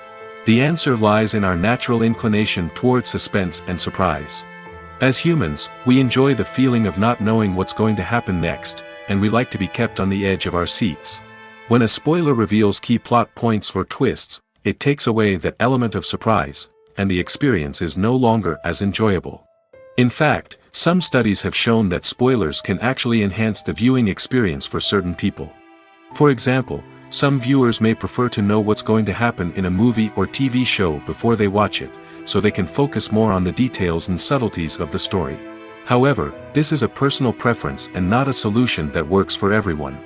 The answer lies in our natural inclination towards suspense and surprise. As humans, we enjoy the feeling of not knowing what's going to happen next, and we like to be kept on the edge of our seats. When a spoiler reveals key plot points or twists, it takes away that element of surprise, and the experience is no longer as enjoyable. In fact, some studies have shown that spoilers can actually enhance the viewing experience for certain people. For example, some viewers may prefer to know what's going to happen in a movie or TV show before they watch it, so they can focus more on the details and subtleties of the story. However, this is a personal preference and not a solution that works for everyone.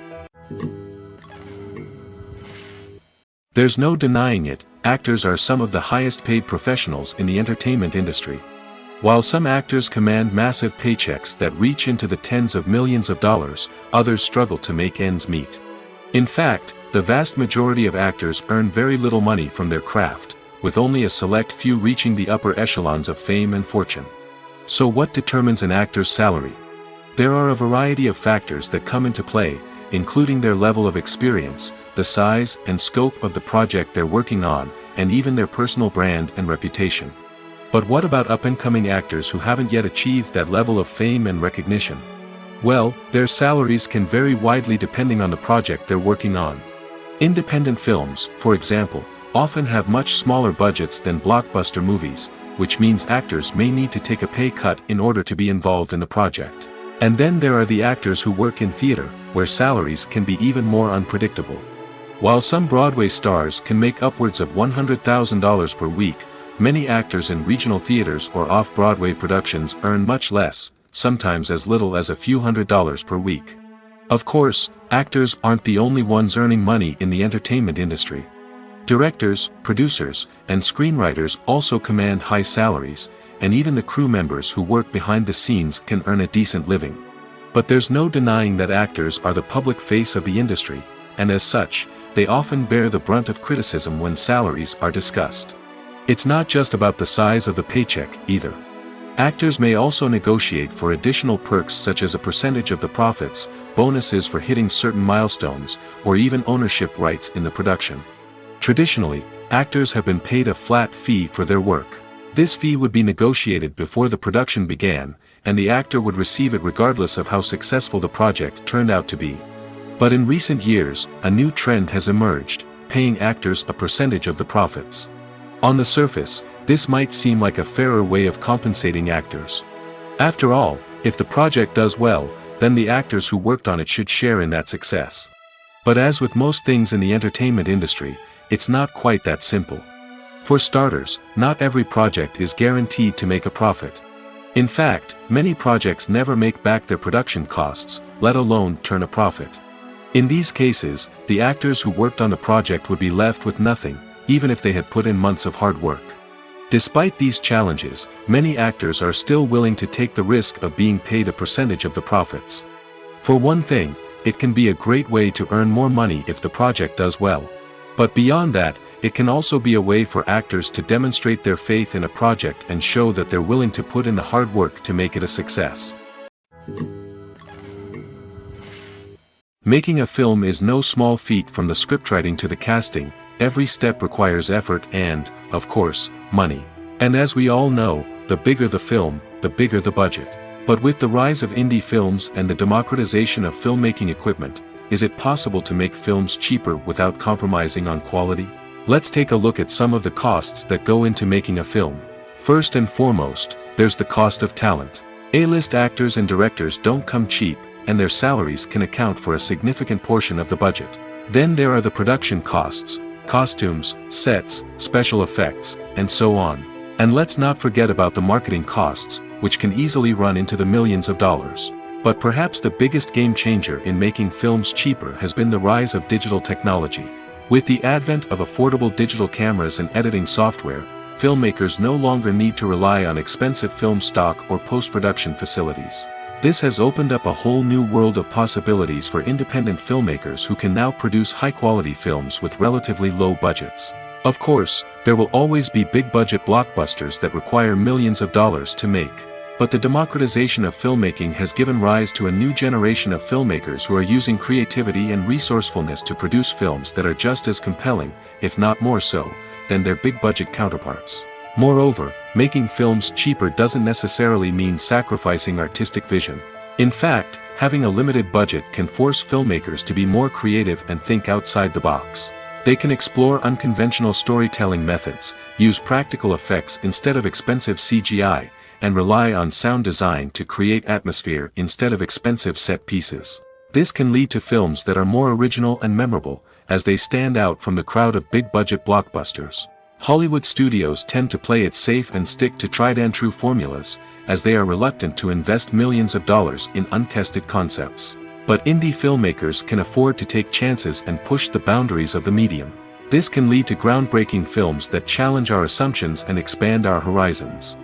There's no denying it, actors are some of the highest paid professionals in the entertainment industry. While some actors command massive paychecks that reach into the tens of millions of dollars, others struggle to make ends meet. In fact, the vast majority of actors earn very little money from their craft, with only a select few reaching the upper echelons of fame and fortune. So what determines an actor's salary? There are a variety of factors that come into play, including their level of experience, the size and scope of the project they're working on, and even their personal brand and reputation. But what about up-and-coming actors who haven't yet achieved that level of fame and recognition? Well, their salaries can vary widely depending on the project they're working on. Independent films, for example, often have much smaller budgets than blockbuster movies, which means actors may need to take a pay cut in order to be involved in the project. And then there are the actors who work in theater, where salaries can be even more unpredictable. While some Broadway stars can make upwards of $100,000 per week, many actors in regional theaters or off-Broadway productions earn much less, sometimes as little as a few $100s per week. Of course, actors aren't the only ones earning money in the entertainment industry. Directors, producers, and screenwriters also command high salaries, and even the crew members who work behind the scenes can earn a decent living. But there's no denying that actors are the public face of the industry, and as such, they often bear the brunt of criticism when salaries are discussed. It's not just about the size of the paycheck, either. Actors may also negotiate for additional perks such as a percentage of the profits, bonuses for hitting certain milestones, or even ownership rights in the production. Traditionally, actors have been paid a flat fee for their work. This fee would be negotiated before the production began, and the actor would receive it regardless of how successful the project turned out to be. But in recent years, a new trend has emerged, paying actors a percentage of the profits. On the surface, this might seem like a fairer way of compensating actors. After all, if the project does well, then the actors who worked on it should share in that success. But as with most things in the entertainment industry, it's not quite that simple. For starters, not every project is guaranteed to make a profit. In fact, many projects never make back their production costs, let alone turn a profit. In these cases, the actors who worked on the project would be left with nothing, even if they had put in months of hard work. Despite these challenges, many actors are still willing to take the risk of being paid a percentage of the profits. For one thing, it can be a great way to earn more money if the project does well. But beyond that, it can also be a way for actors to demonstrate their faith in a project and show that they're willing to put in the hard work to make it a success. Making a film is no small feat. From the scriptwriting to the casting, every step requires effort and, of course, money. And as we all know, the bigger the film, the bigger the budget. But with the rise of indie films and the democratization of filmmaking equipment, is it possible to make films cheaper without compromising on quality? Let's take a look at some of the costs that go into making a film. First and foremost, there's the cost of talent. A-list actors and directors don't come cheap, and their salaries can account for a significant portion of the budget. Then there are the production costs, costumes, sets, special effects, and so on. And let's not forget about the marketing costs, which can easily run into the millions of dollars. But perhaps the biggest game changer in making films cheaper has been the rise of digital technology. With the advent of affordable digital cameras and editing software, filmmakers no longer need to rely on expensive film stock or post-production facilities. This has opened up a whole new world of possibilities for independent filmmakers who can now produce high-quality films with relatively low budgets. Of course, there will always be big-budget blockbusters that require millions of dollars to make. But the democratization of filmmaking has given rise to a new generation of filmmakers who are using creativity and resourcefulness to produce films that are just as compelling, if not more so, than their big-budget counterparts. Moreover, making films cheaper doesn't necessarily mean sacrificing artistic vision. In fact, having a limited budget can force filmmakers to be more creative and think outside the box. They can explore unconventional storytelling methods, use practical effects instead of expensive CGI, and rely on sound design to create atmosphere instead of expensive set pieces. This can lead to films that are more original and memorable, as they stand out from the crowd of big-budget blockbusters. Hollywood studios tend to play it safe and stick to tried-and-true formulas, as they are reluctant to invest millions of dollars in untested concepts. But indie filmmakers can afford to take chances and push the boundaries of the medium. This can lead to groundbreaking films that challenge our assumptions and expand our horizons.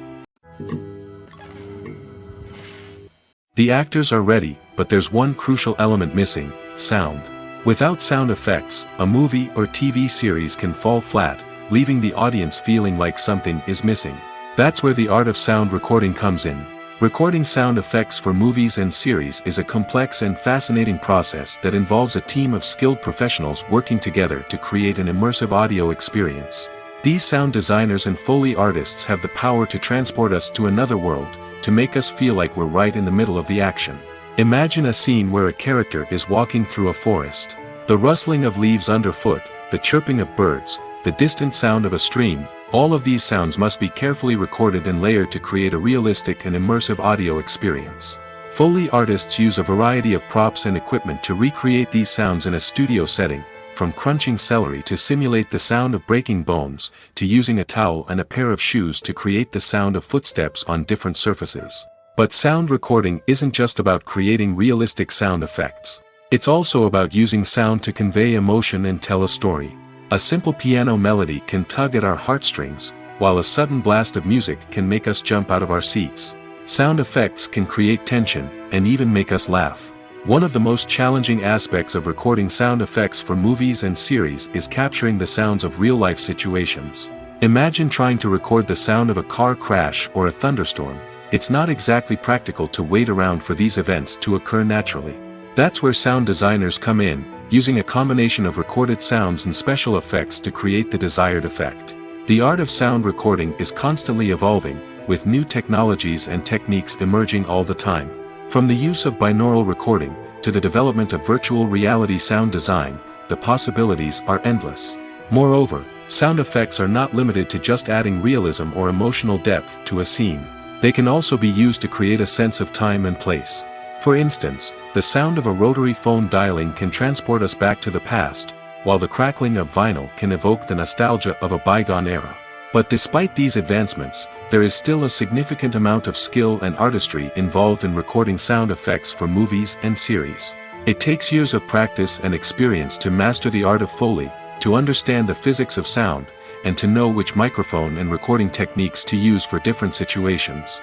The actors are ready, but there's one crucial element missing: sound. Without sound effects, a movie or TV series can fall flat, leaving the audience feeling like something is missing. That's where the art of sound recording comes in. Recording sound effects for movies and series is a complex and fascinating process that involves a team of skilled professionals working together to create an immersive audio experience. These sound designers and Foley artists have the power to transport us to another world, to make us feel like we're right in the middle of the action. Imagine a scene where a character is walking through a forest. The rustling of leaves underfoot, the chirping of birds, the distant sound of a stream, all of these sounds must be carefully recorded and layered to create a realistic and immersive audio experience. Foley artists use a variety of props and equipment to recreate these sounds in a studio setting, from crunching celery to simulate the sound of breaking bones, to using a towel and a pair of shoes to create the sound of footsteps on different surfaces. But sound recording isn't just about creating realistic sound effects. It's also about using sound to convey emotion and tell a story. A simple piano melody can tug at our heartstrings, while a sudden blast of music can make us jump out of our seats. Sound effects can create tension, and even make us laugh. One of the most challenging aspects of recording sound effects for movies and series is capturing the sounds of real-life situations. Imagine trying to record the sound of a car crash or a thunderstorm. It's not exactly practical to wait around for these events to occur naturally. That's where sound designers come in, using a combination of recorded sounds and special effects to create the desired effect. The art of sound recording is constantly evolving, with new technologies and techniques emerging all the time. From the use of binaural recording, to the development of virtual reality sound design, the possibilities are endless. Moreover, sound effects are not limited to just adding realism or emotional depth to a scene. They can also be used to create a sense of time and place. For instance, the sound of a rotary phone dialing can transport us back to the past, while the crackling of vinyl can evoke the nostalgia of a bygone era. But despite these advancements, there is still a significant amount of skill and artistry involved in recording sound effects for movies and series. It takes years of practice and experience to master the art of Foley, to understand the physics of sound, and to know which microphone and recording techniques to use for different situations.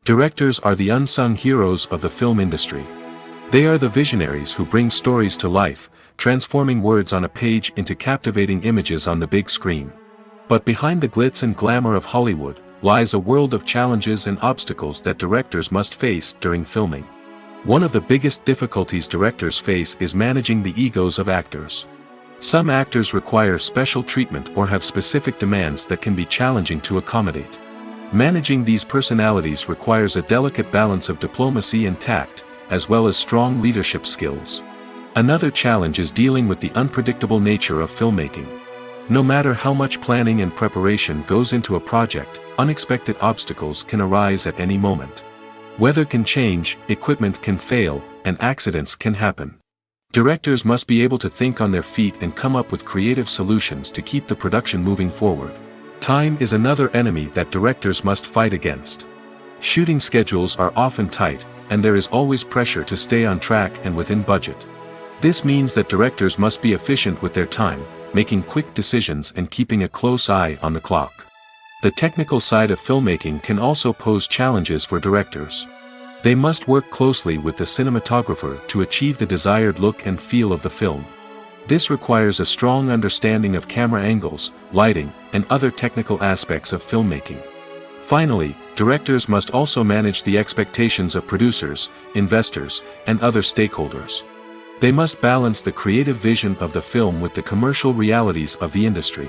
Directors are the unsung heroes of the film industry. They are the visionaries who bring stories to life, transforming words on a page into captivating images on the big screen. But behind the glitz and glamour of Hollywood, lies a world of challenges and obstacles that directors must face during filming. One of the biggest difficulties directors face is managing the egos of actors. Some actors require special treatment or have specific demands that can be challenging to accommodate. Managing these personalities requires a delicate balance of diplomacy and tact, as well as strong leadership skills. Another challenge is dealing with the unpredictable nature of filmmaking. No matter how much planning and preparation goes into a project, unexpected obstacles can arise at any moment. Weather can change, equipment can fail, and accidents can happen. Directors must be able to think on their feet and come up with creative solutions to keep the production moving forward. Time is another enemy that directors must fight against. Shooting schedules are often tight, and there is always pressure to stay on track and within budget. This means that directors must be efficient with their time, making quick decisions and keeping a close eye on the clock. The technical side of filmmaking can also pose challenges for directors. They must work closely with the cinematographer to achieve the desired look and feel of the film. This requires a strong understanding of camera angles, lighting, and other technical aspects of filmmaking. Finally, directors must also manage the expectations of producers, investors, and other stakeholders. They must balance the creative vision of the film with the commercial realities of the industry.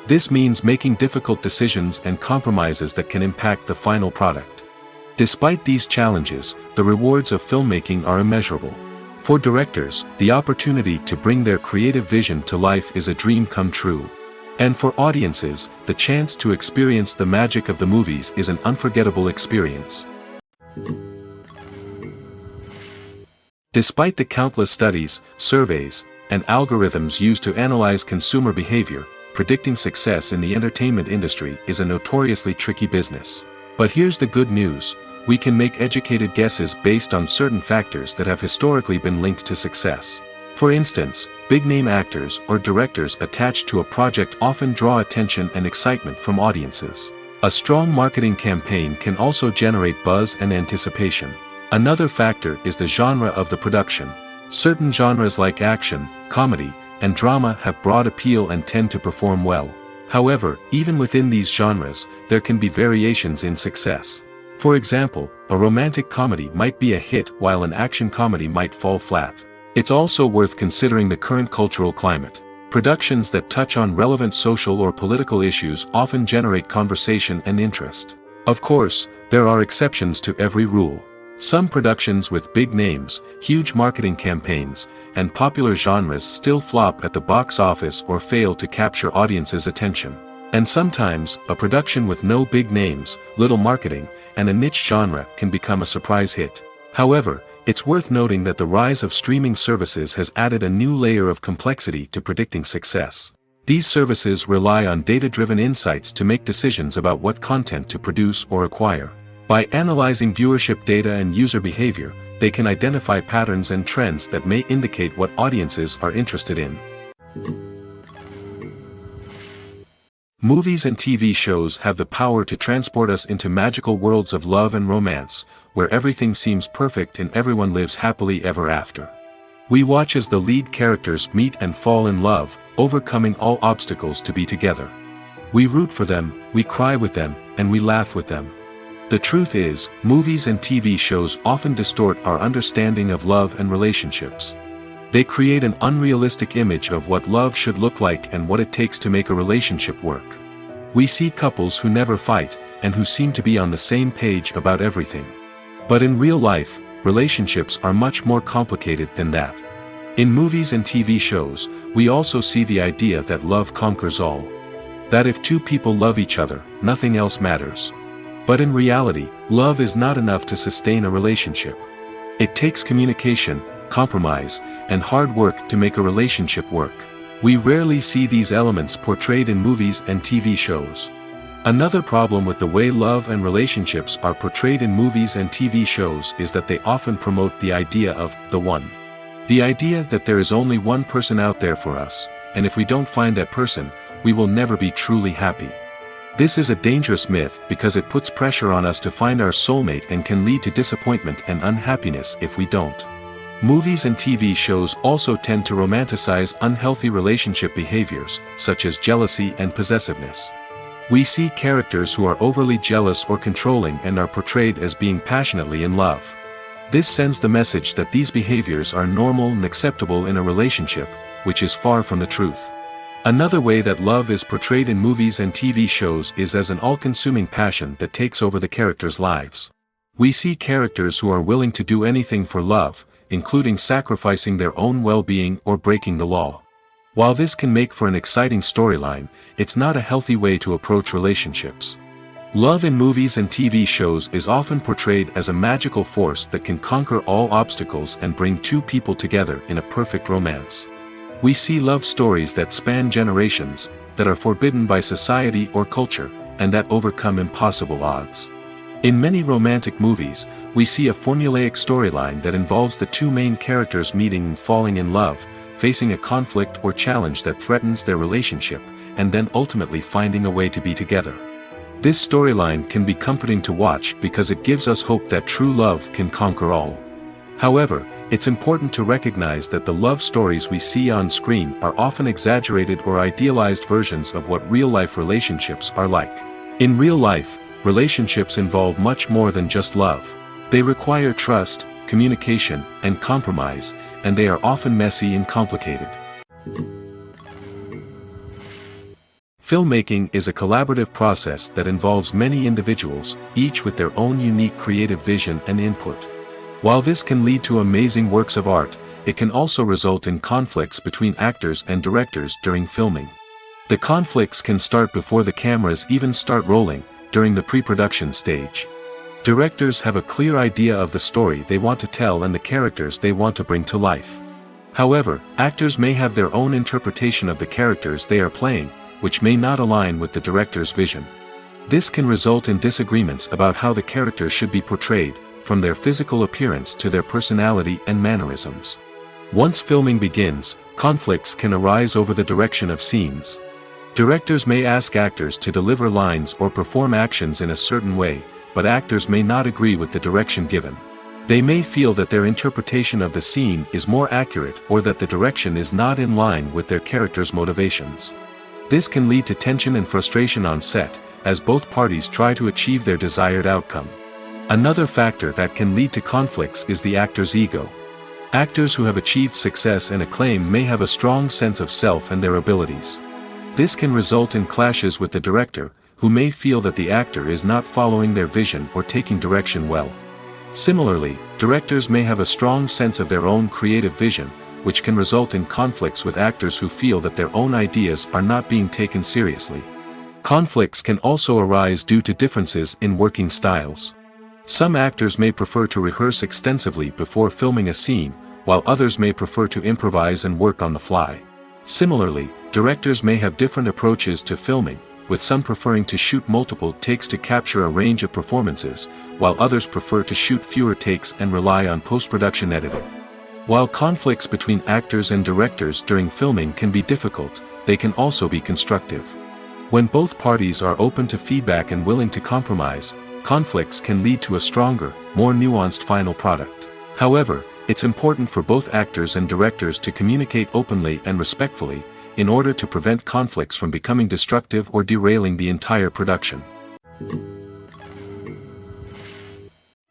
This means making difficult decisions and compromises that can impact the final product. Despite these challenges, the rewards of filmmaking are immeasurable. For directors, the opportunity to bring their creative vision to life is a dream come true. And for audiences, the chance to experience the magic of the movies is an unforgettable experience. Despite the countless studies, surveys, and algorithms used to analyze consumer behavior, predicting success in the entertainment industry is a notoriously tricky business. But here's the good news: we can make educated guesses based on certain factors that have historically been linked to success. For instance, big-name actors or directors attached to a project often draw attention and excitement from audiences. A strong marketing campaign can also generate buzz and anticipation. Another factor is the genre of the production. Certain genres like action, comedy, and drama have broad appeal and tend to perform well. However, even within these genres, there can be variations in success. For example, a romantic comedy might be a hit while an action comedy might fall flat. It's also worth considering the current cultural climate. Productions that touch on relevant social or political issues often generate conversation and interest. Of course, there are exceptions to every rule. Some productions with big names, huge marketing campaigns, and popular genres still flop at the box office or fail to capture audiences' attention. And sometimes, a production with no big names, little marketing, and a niche genre can become a surprise hit. However, it's worth noting that the rise of streaming services has added a new layer of complexity to predicting success. These services rely on data-driven insights to make decisions about what content to produce or acquire. By analyzing viewership data and user behavior, they can identify patterns and trends that may indicate what audiences are interested in. Movies and TV shows have the power to transport us into magical worlds of love and romance, where everything seems perfect and everyone lives happily ever after. We watch as the lead characters meet and fall in love, overcoming all obstacles to be together. We root for them, we cry with them, and we laugh with them. The truth is, movies and TV shows often distort our understanding of love and relationships. They create an unrealistic image of what love should look like and what it takes to make a relationship work. We see couples who never fight, and who seem to be on the same page about everything. But in real life, relationships are much more complicated than that. In movies and TV shows, we also see the idea that love conquers all. That if two people love each other, nothing else matters. But in reality, love is not enough to sustain a relationship. It takes communication, compromise, and hard work to make a relationship work. We rarely see these elements portrayed in movies and TV shows. Another problem with the way love and relationships are portrayed in movies and TV shows is that they often promote the idea of the one. The idea that there is only one person out there for us, and if we don't find that person, we will never be truly happy. This is a dangerous myth because it puts pressure on us to find our soulmate and can lead to disappointment and unhappiness if we don't. Movies and TV shows also tend to romanticize unhealthy relationship behaviors, such as jealousy and possessiveness. We see characters who are overly jealous or controlling and are portrayed as being passionately in love. This sends the message that these behaviors are normal and acceptable in a relationship, which is far from the truth. Another way that love is portrayed in movies and TV shows is as an all-consuming passion that takes over the characters' lives. We see characters who are willing to do anything for love, including sacrificing their own well-being or breaking the law. While this can make for an exciting storyline, it's not a healthy way to approach relationships. Love in movies and TV shows is often portrayed as a magical force that can conquer all obstacles and bring two people together in a perfect romance. We see love stories that span generations, that are forbidden by society or culture, and that overcome impossible odds. In many romantic movies, we see a formulaic storyline that involves the two main characters meeting and falling in love, facing a conflict or challenge that threatens their relationship, and then ultimately finding a way to be together. This storyline can be comforting to watch because it gives us hope that true love can conquer all. However, it's important to recognize that the love stories we see on screen are often exaggerated or idealized versions of what real-life relationships are like. In real life, relationships involve much more than just love. They require trust, communication, and compromise, and they are often messy and complicated. Filmmaking is a collaborative process that involves many individuals, each with their own unique creative vision and input. While this can lead to amazing works of art, it can also result in conflicts between actors and directors during filming. The conflicts can start before the cameras even start rolling, during the pre-production stage. Directors have a clear idea of the story they want to tell and the characters they want to bring to life. However, actors may have their own interpretation of the characters they are playing, which may not align with the director's vision. This can result in disagreements about how the characters should be portrayed, from their physical appearance to their personality and mannerisms. Once filming begins, conflicts can arise over the direction of scenes. Directors may ask actors to deliver lines or perform actions in a certain way, but actors may not agree with the direction given. They may feel that their interpretation of the scene is more accurate or that the direction is not in line with their character's motivations. This can lead to tension and frustration on set, as both parties try to achieve their desired outcome. Another factor that can lead to conflicts is the actor's ego. Actors who have achieved success and acclaim may have a strong sense of self and their abilities. This can result in clashes with the director, who may feel that the actor is not following their vision or taking direction well. Similarly, directors may have a strong sense of their own creative vision, which can result in conflicts with actors who feel that their own ideas are not being taken seriously. Conflicts can also arise due to differences in working styles. Some actors may prefer to rehearse extensively before filming a scene, while others may prefer to improvise and work on the fly. Similarly, directors may have different approaches to filming, with some preferring to shoot multiple takes to capture a range of performances, while others prefer to shoot fewer takes and rely on post-production editing. While conflicts between actors and directors during filming can be difficult, they can also be constructive. When both parties are open to feedback and willing to compromise, conflicts can lead to a stronger, more nuanced final product. However, it's important for both actors and directors to communicate openly and respectfully, in order to prevent conflicts from becoming destructive or derailing the entire production.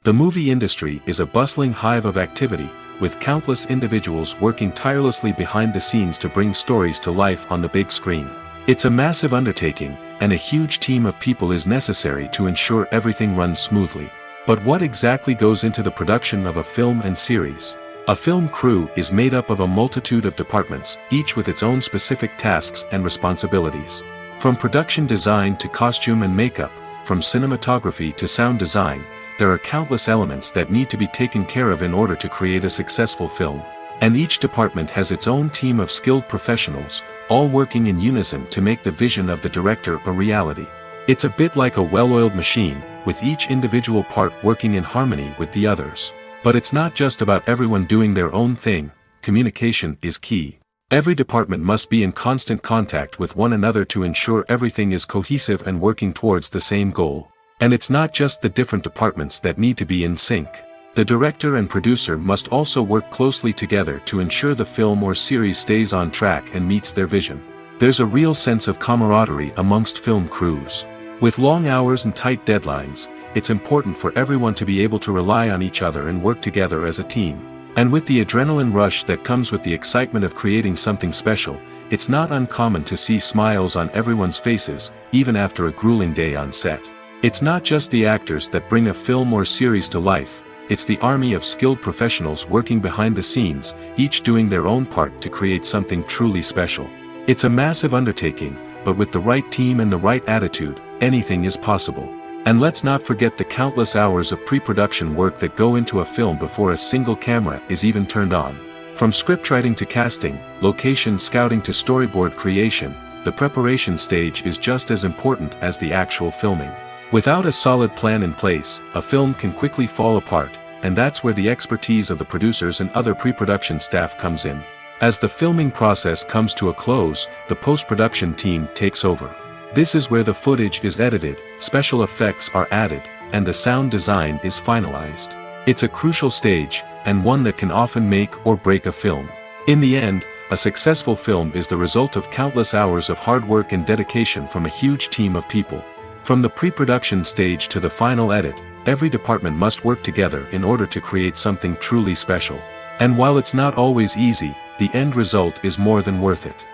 The movie industry is a bustling hive of activity, with countless individuals working tirelessly behind the scenes to bring stories to life on the big screen. It's a massive undertaking, and a huge team of people is necessary to ensure everything runs smoothly. But what exactly goes into the production of a film and series? A film crew is made up of a multitude of departments, each with its own specific tasks and responsibilities. From production design to costume and makeup, from cinematography to sound design, there are countless elements that need to be taken care of in order to create a successful film. And each department has its own team of skilled professionals, all working in unison to make the vision of the director a reality. It's a bit like a well-oiled machine, with each individual part working in harmony with the others. But it's not just about everyone doing their own thing. Communication is key. Every department must be in constant contact with one another to ensure everything is cohesive and working towards the same goal. And it's not just the different departments that need to be in sync. The director and producer must also work closely together to ensure the film or series stays on track and meets their vision. There's a real sense of camaraderie amongst film crews. With long hours and tight deadlines, it's important for everyone to be able to rely on each other and work together as a team. And with the adrenaline rush that comes with the excitement of creating something special, it's not uncommon to see smiles on everyone's faces, even after a grueling day on set. It's not just the actors that bring a film or series to life, it's the army of skilled professionals working behind the scenes, each doing their own part to create something truly special. It's a massive undertaking, but with the right team and the right attitude, anything is possible. And let's not forget the countless hours of pre-production work that go into a film before a single camera is even turned on. From scriptwriting to casting, location scouting to storyboard creation, the preparation stage is just as important as the actual filming. Without a solid plan in place, a film can quickly fall apart, and that's where the expertise of the producers and other pre-production staff comes in. As the filming process comes to a close, the post-production team takes over. This is where the footage is edited, special effects are added, and the sound design is finalized. It's a crucial stage, and one that can often make or break a film. In the end, a successful film is the result of countless hours of hard work and dedication from a huge team of people. From the pre-production stage to the final edit, every department must work together in order to create something truly special. And while it's not always easy, the end result is more than worth it.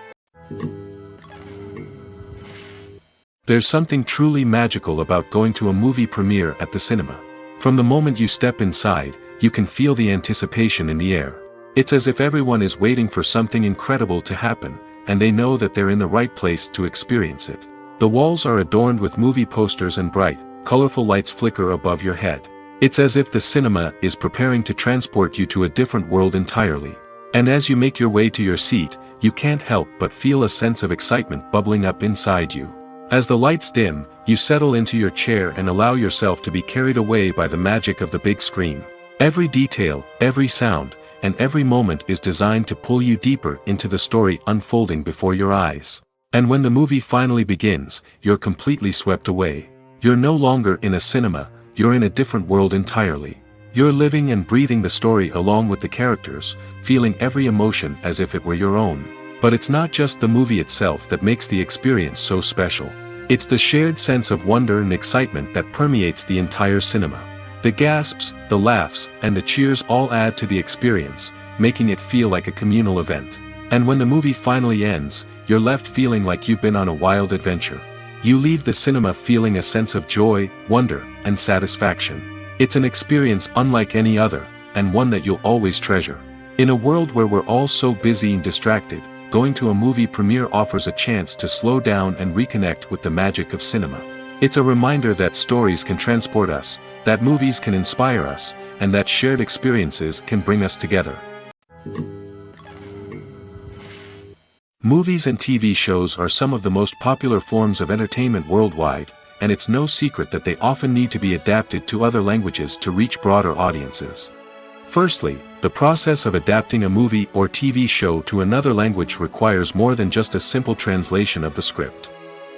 There's something truly magical about going to a movie premiere at the cinema. From the moment you step inside, you can feel the anticipation in the air. It's as if everyone is waiting for something incredible to happen, and they know that they're in the right place to experience it. The walls are adorned with movie posters and bright, colorful lights flicker above your head. It's as if the cinema is preparing to transport you to a different world entirely. And as you make your way to your seat, you can't help but feel a sense of excitement bubbling up inside you. As the lights dim, you settle into your chair and allow yourself to be carried away by the magic of the big screen. Every detail, every sound, and every moment is designed to pull you deeper into the story unfolding before your eyes. And when the movie finally begins, you're completely swept away. You're no longer in a cinema, you're in a different world entirely. You're living and breathing the story along with the characters, feeling every emotion as if it were your own. But it's not just the movie itself that makes the experience so special. It's the shared sense of wonder and excitement that permeates the entire cinema. The gasps, the laughs, and the cheers all add to the experience, making it feel like a communal event. And when the movie finally ends, you're left feeling like you've been on a wild adventure. You leave the cinema feeling a sense of joy, wonder, and satisfaction. It's an experience unlike any other, and one that you'll always treasure. In a world where we're all so busy and distracted, going to a movie premiere offers a chance to slow down and reconnect with the magic of cinema. It's a reminder that stories can transport us, that movies can inspire us, and that shared experiences can bring us together. Movies and TV shows are some of the most popular forms of entertainment worldwide, and it's no secret that they often need to be adapted to other languages to reach broader audiences. Firstly, the process of adapting a movie or TV show to another language requires more than just a simple translation of the script.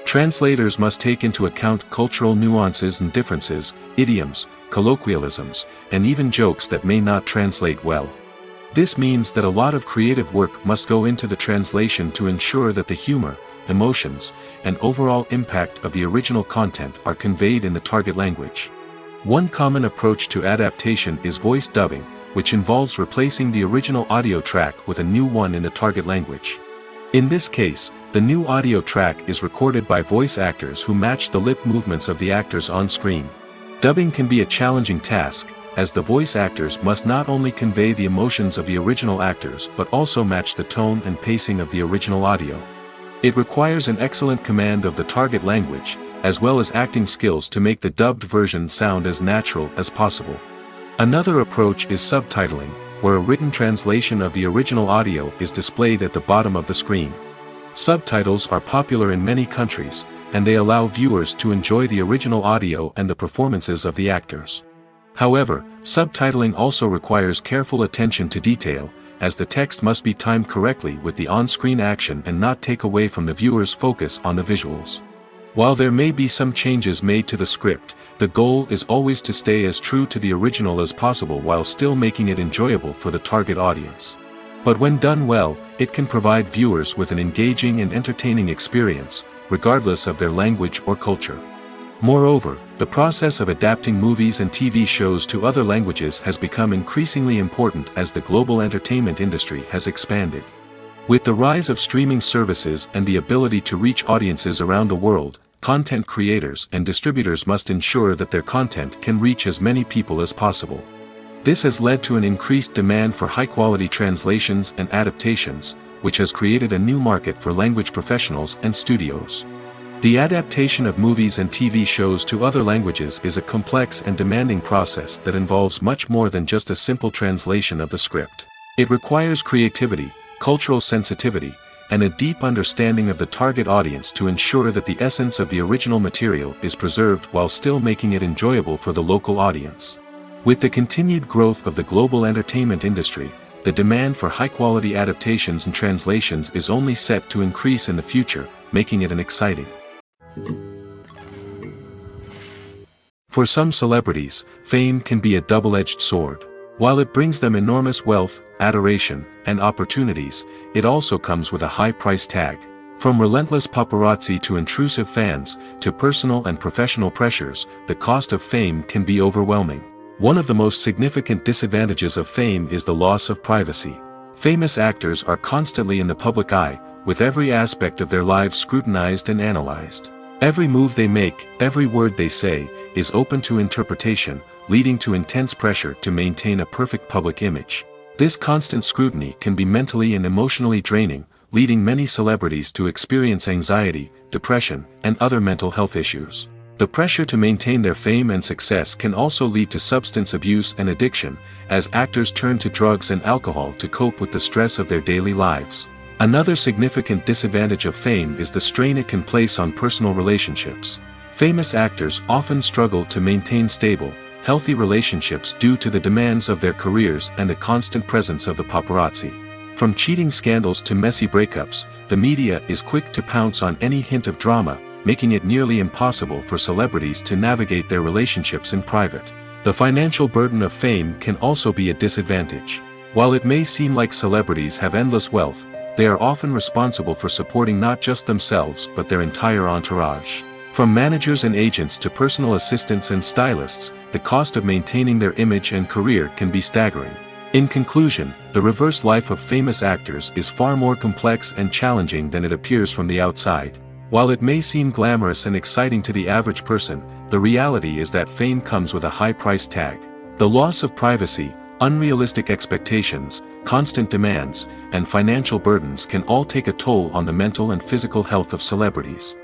Translators must take into account cultural nuances and differences, idioms, colloquialisms, and even jokes that may not translate well. This means that a lot of creative work must go into the translation to ensure that the humor, emotions, and overall impact of the original content are conveyed in the target language. One common approach to adaptation is voice dubbing, which involves replacing the original audio track with a new one in the target language. In this case, the new audio track is recorded by voice actors who match the lip movements of the actors on screen. Dubbing can be a challenging task, as the voice actors must not only convey the emotions of the original actors but also match the tone and pacing of the original audio. It requires an excellent command of the target language, as well as acting skills to make the dubbed version sound as natural as possible. Another approach is subtitling, where a written translation of the original audio is displayed at the bottom of the screen. Subtitles are popular in many countries, and they allow viewers to enjoy the original audio and the performances of the actors. However, subtitling also requires careful attention to detail, as the text must be timed correctly with the on-screen action and not take away from the viewer's focus on the visuals. While there may be some changes made to the script, the goal is always to stay as true to the original as possible while still making it enjoyable for the target audience. But when done well, it can provide viewers with an engaging and entertaining experience, regardless of their language or culture. Moreover, the process of adapting movies and TV shows to other languages has become increasingly important as the global entertainment industry has expanded. With the rise of streaming services and the ability to reach audiences around the world, content creators and distributors must ensure that their content can reach as many people as possible. This has led to an increased demand for high-quality translations and adaptations, which has created a new market for language professionals and studios. The adaptation of movies and TV shows to other languages is a complex and demanding process that involves much more than just a simple translation of the script. It requires creativity, cultural sensitivity, and a deep understanding of the target audience to ensure that the essence of the original material is preserved while still making it enjoyable for the local audience. With the continued growth of the global entertainment industry, the demand for high-quality adaptations and translations is only set to increase in the future, making it an exciting. For some celebrities, fame can be a double-edged sword. While it brings them enormous wealth, adoration, and opportunities, it also comes with a high price tag. From relentless paparazzi to intrusive fans, to personal and professional pressures, the cost of fame can be overwhelming. One of the most significant disadvantages of fame is the loss of privacy. Famous actors are constantly in the public eye, with every aspect of their lives scrutinized and analyzed. Every move they make, every word they say, is open to interpretation, leading to intense pressure to maintain a perfect public image. This constant scrutiny can be mentally and emotionally draining, leading many celebrities to experience anxiety, depression, and other mental health issues. The pressure to maintain their fame and success can also lead to substance abuse and addiction, as actors turn to drugs and alcohol to cope with the stress of their daily lives. Another significant disadvantage of fame is the strain it can place on personal relationships. Famous actors often struggle to maintain stable, healthy relationships due to the demands of their careers and the constant presence of the paparazzi. From cheating scandals to messy breakups, the media is quick to pounce on any hint of drama, making it nearly impossible for celebrities to navigate their relationships in private. The financial burden of fame can also be a disadvantage. While it may seem like celebrities have endless wealth, they are often responsible for supporting not just themselves but their entire entourage. From managers and agents to personal assistants and stylists, the cost of maintaining their image and career can be staggering. In conclusion, the reverse life of famous actors is far more complex and challenging than it appears from the outside. While it may seem glamorous and exciting to the average person, the reality is that fame comes with a high price tag. The loss of privacy, unrealistic expectations, constant demands, and financial burdens can all take a toll on the mental and physical health of celebrities.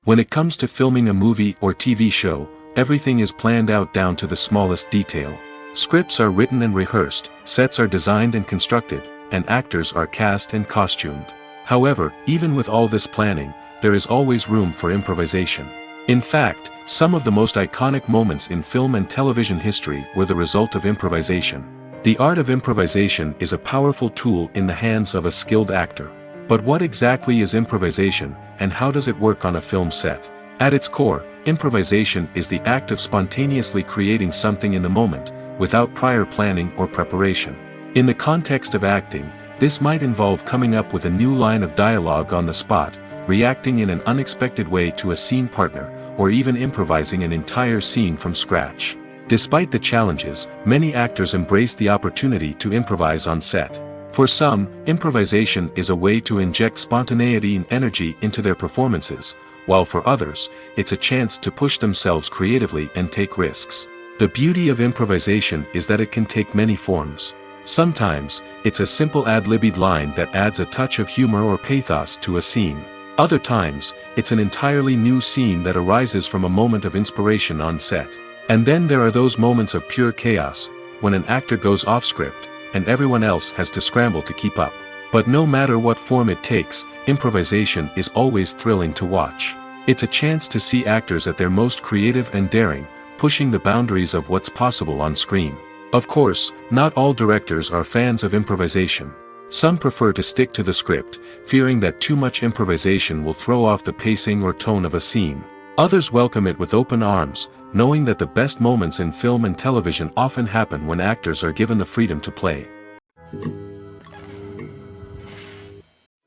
When it comes to filming a movie or TV show, everything is planned out down to the smallest detail. Scripts are written and rehearsed, sets are designed and constructed, and actors are cast and costumed. However, even with all this planning, there is always room for improvisation. In fact, some of the most iconic moments in film and television history were the result of improvisation. The art of improvisation is a powerful tool in the hands of a skilled actor. But what exactly is improvisation, and how does it work on a film set? At its core, improvisation is the act of spontaneously creating something in the moment, without prior planning or preparation. In the context of acting, this might involve coming up with a new line of dialogue on the spot, reacting in an unexpected way to a scene partner, or even improvising an entire scene from scratch. Despite the challenges, many actors embrace the opportunity to improvise on set. For some, improvisation is a way to inject spontaneity and energy into their performances, while for others, it's a chance to push themselves creatively and take risks. The beauty of improvisation is that it can take many forms. Sometimes, it's a simple ad-libbed line that adds a touch of humor or pathos to a scene. Other times, it's an entirely new scene that arises from a moment of inspiration on set. And then there are those moments of pure chaos, when an actor goes off script, and everyone else has to scramble to keep up. But no matter what form it takes, improvisation is always thrilling to watch. It's a chance to see actors at their most creative and daring, pushing the boundaries of what's possible on screen. Of course, not all directors are fans of improvisation. Some prefer to stick to the script, fearing that too much improvisation will throw off the pacing or tone of a scene. Others welcome it with open arms, knowing that the best moments in film and television often happen when actors are given the freedom to play.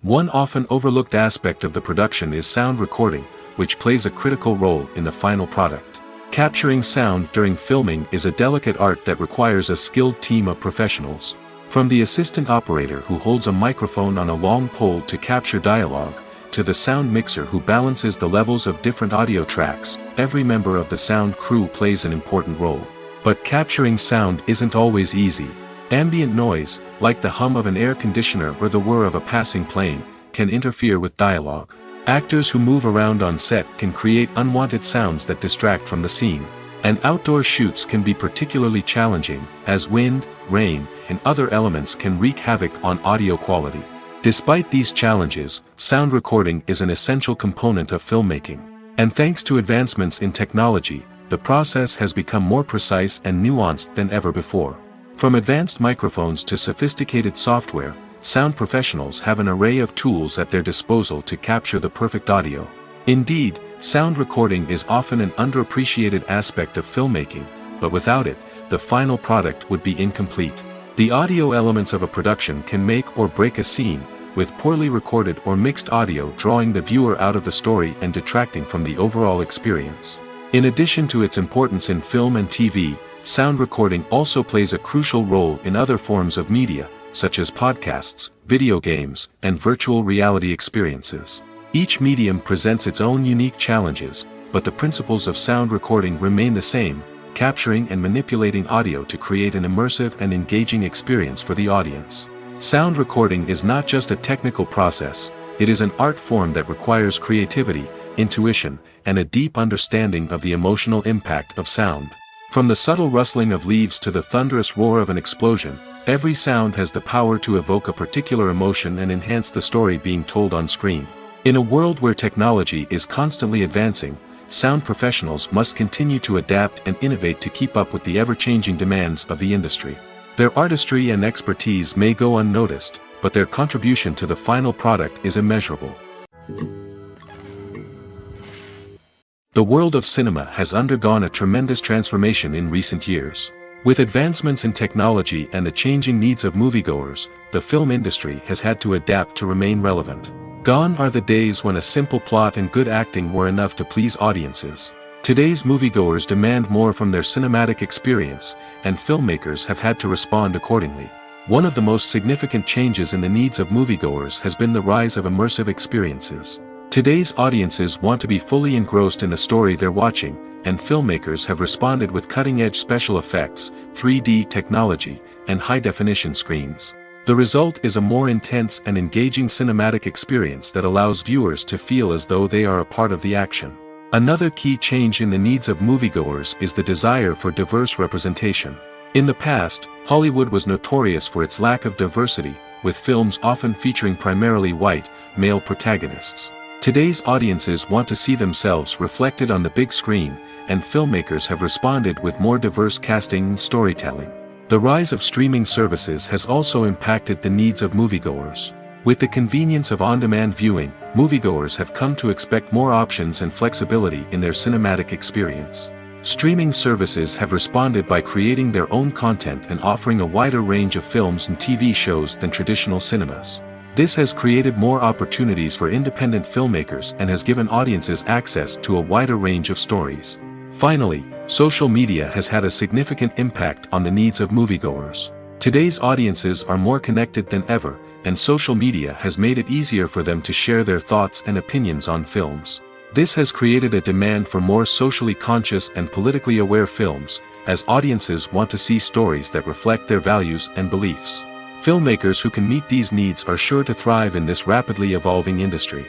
One often overlooked aspect of the production is sound recording, which plays a critical role in the final product. Capturing sound during filming is a delicate art that requires a skilled team of professionals. From the assistant operator who holds a microphone on a long pole to capture dialogue, to the sound mixer who balances the levels of different audio tracks, every member of the sound crew plays an important role. But capturing sound isn't always easy. Ambient noise, like the hum of an air conditioner or the whir of a passing plane, can interfere with dialogue. Actors who move around on set can create unwanted sounds that distract from the scene. And outdoor shoots can be particularly challenging, as wind, rain, and other elements can wreak havoc on audio quality. Despite these challenges, sound recording is an essential component of filmmaking. And thanks to advancements in technology, the process has become more precise and nuanced than ever before. From advanced microphones to sophisticated software, sound professionals have an array of tools at their disposal to capture the perfect audio. Indeed, sound recording is often an underappreciated aspect of filmmaking, but without it, the final product would be incomplete. The audio elements of a production can make or break a scene, with poorly recorded or mixed audio drawing the viewer out of the story and detracting from the overall experience. In addition to its importance in film and TV, sound recording also plays a crucial role in other forms of media, such as podcasts, video games, and virtual reality experiences. Each medium presents its own unique challenges, but the principles of sound recording remain the same, capturing and manipulating audio to create an immersive and engaging experience for the audience. Sound recording is not just a technical process, it is an art form that requires creativity, intuition, and a deep understanding of the emotional impact of sound. From the subtle rustling of leaves to the thunderous roar of an explosion, every sound has the power to evoke a particular emotion and enhance the story being told on screen. In a world where technology is constantly advancing, sound professionals must continue to adapt and innovate to keep up with the ever-changing demands of the industry. Their artistry and expertise may go unnoticed, but their contribution to the final product is immeasurable. The world of cinema has undergone a tremendous transformation in recent years. With advancements in technology and the changing needs of moviegoers, the film industry has had to adapt to remain relevant. Gone are the days when a simple plot and good acting were enough to please audiences. Today's moviegoers demand more from their cinematic experience, and filmmakers have had to respond accordingly. One of the most significant changes in the needs of moviegoers has been the rise of immersive experiences. Today's audiences want to be fully engrossed in the story they're watching, and filmmakers have responded with cutting-edge special effects, 3D technology, and high-definition screens. The result is a more intense and engaging cinematic experience that allows viewers to feel as though they are a part of the action. Another key change in the needs of moviegoers is the desire for diverse representation. In the past, Hollywood was notorious for its lack of diversity, with films often featuring primarily white, male protagonists. Today's audiences want to see themselves reflected on the big screen, and filmmakers have responded with more diverse casting and storytelling. The rise of streaming services has also impacted the needs of moviegoers. With the convenience of on-demand viewing, moviegoers have come to expect more options and flexibility in their cinematic experience. Streaming services have responded by creating their own content and offering a wider range of films and TV shows than traditional cinemas. This has created more opportunities for independent filmmakers and has given audiences access to a wider range of stories. Finally, social media has had a significant impact on the needs of moviegoers. Today's audiences are more connected than ever, and social media has made it easier for them to share their thoughts and opinions on films. This has created a demand for more socially conscious and politically aware films, as audiences want to see stories that reflect their values and beliefs. Filmmakers who can meet these needs are sure to thrive in this rapidly evolving industry.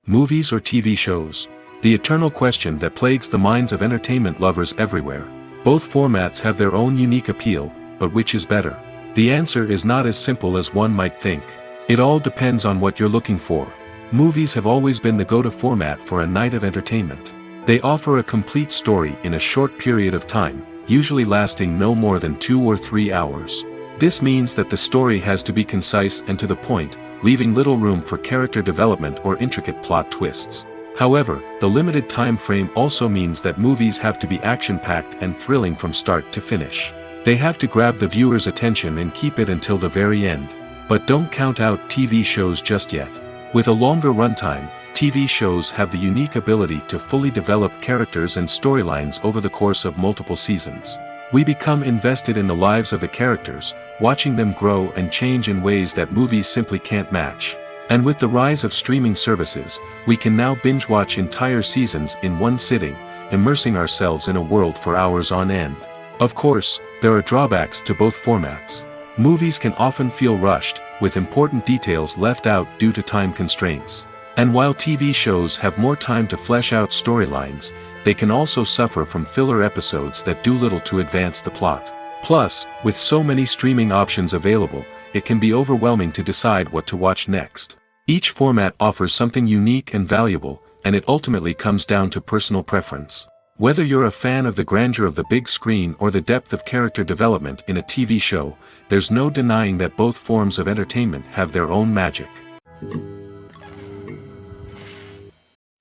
Movies or TV shows? The eternal question that plagues the minds of entertainment lovers everywhere. Both formats have their own unique appeal, but which is better? The answer is not as simple as one might think. It all depends on what you're looking for. Movies have always been the go-to format for a night of entertainment. They offer a complete story in a short period of time, usually lasting no more than 2 or 3 hours. This means that the story has to be concise and to the point, leaving little room for character development or intricate plot twists. However, the limited time frame also means that movies have to be action-packed and thrilling from start to finish. They have to grab the viewer's attention and keep it until the very end. But don't count out TV shows just yet. With a longer runtime, TV shows have the unique ability to fully develop characters and storylines over the course of multiple seasons. We become invested in the lives of the characters, watching them grow and change in ways that movies simply can't match. And with the rise of streaming services, we can now binge-watch entire seasons in one sitting, immersing ourselves in a world for hours on end. Of course, there are drawbacks to both formats. Movies can often feel rushed, with important details left out due to time constraints. And while TV shows have more time to flesh out storylines, they can also suffer from filler episodes that do little to advance the plot. Plus, with so many streaming options available, it can be overwhelming to decide what to watch next. Each format offers something unique and valuable, and it ultimately comes down to personal preference. Whether you're a fan of the grandeur of the big screen or the depth of character development in a TV show, there's no denying that both forms of entertainment have their own magic.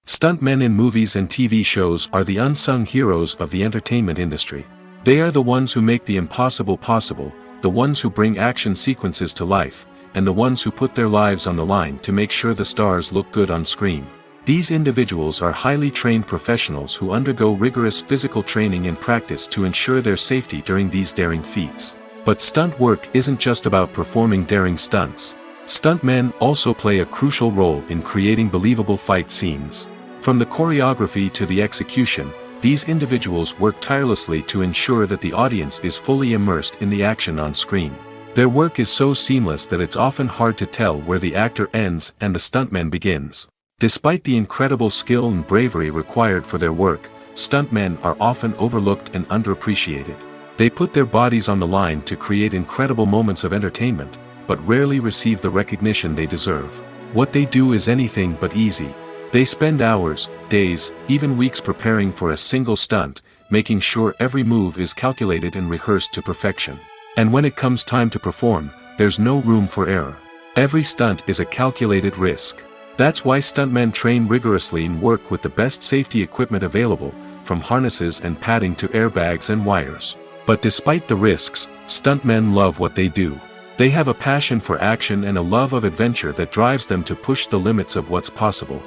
Stuntmen in movies and TV shows are the unsung heroes of the entertainment industry. They are the ones who make the impossible possible, the ones who bring action sequences to life, and the ones who put their lives on the line to make sure the stars look good on screen. These individuals are highly trained professionals who undergo rigorous physical training and practice to ensure their safety during these daring feats. But stunt work isn't just about performing daring stunts. Stuntmen also play a crucial role in creating believable fight scenes. From the choreography to the execution, these individuals work tirelessly to ensure that the audience is fully immersed in the action on screen. Their work is so seamless that it's often hard to tell where the actor ends and the stuntman begins. Despite the incredible skill and bravery required for their work, stuntmen are often overlooked and underappreciated. They put their bodies on the line to create incredible moments of entertainment, but rarely receive the recognition they deserve. What they do is anything but easy. They spend hours, days, even weeks preparing for a single stunt, making sure every move is calculated and rehearsed to perfection. And when it comes time to perform, there's no room for error. Every stunt is a calculated risk. That's why stuntmen train rigorously and work with the best safety equipment available, from harnesses and padding to airbags and wires. But despite the risks, stuntmen love what they do. They have a passion for action and a love of adventure that drives them to push the limits of what's possible.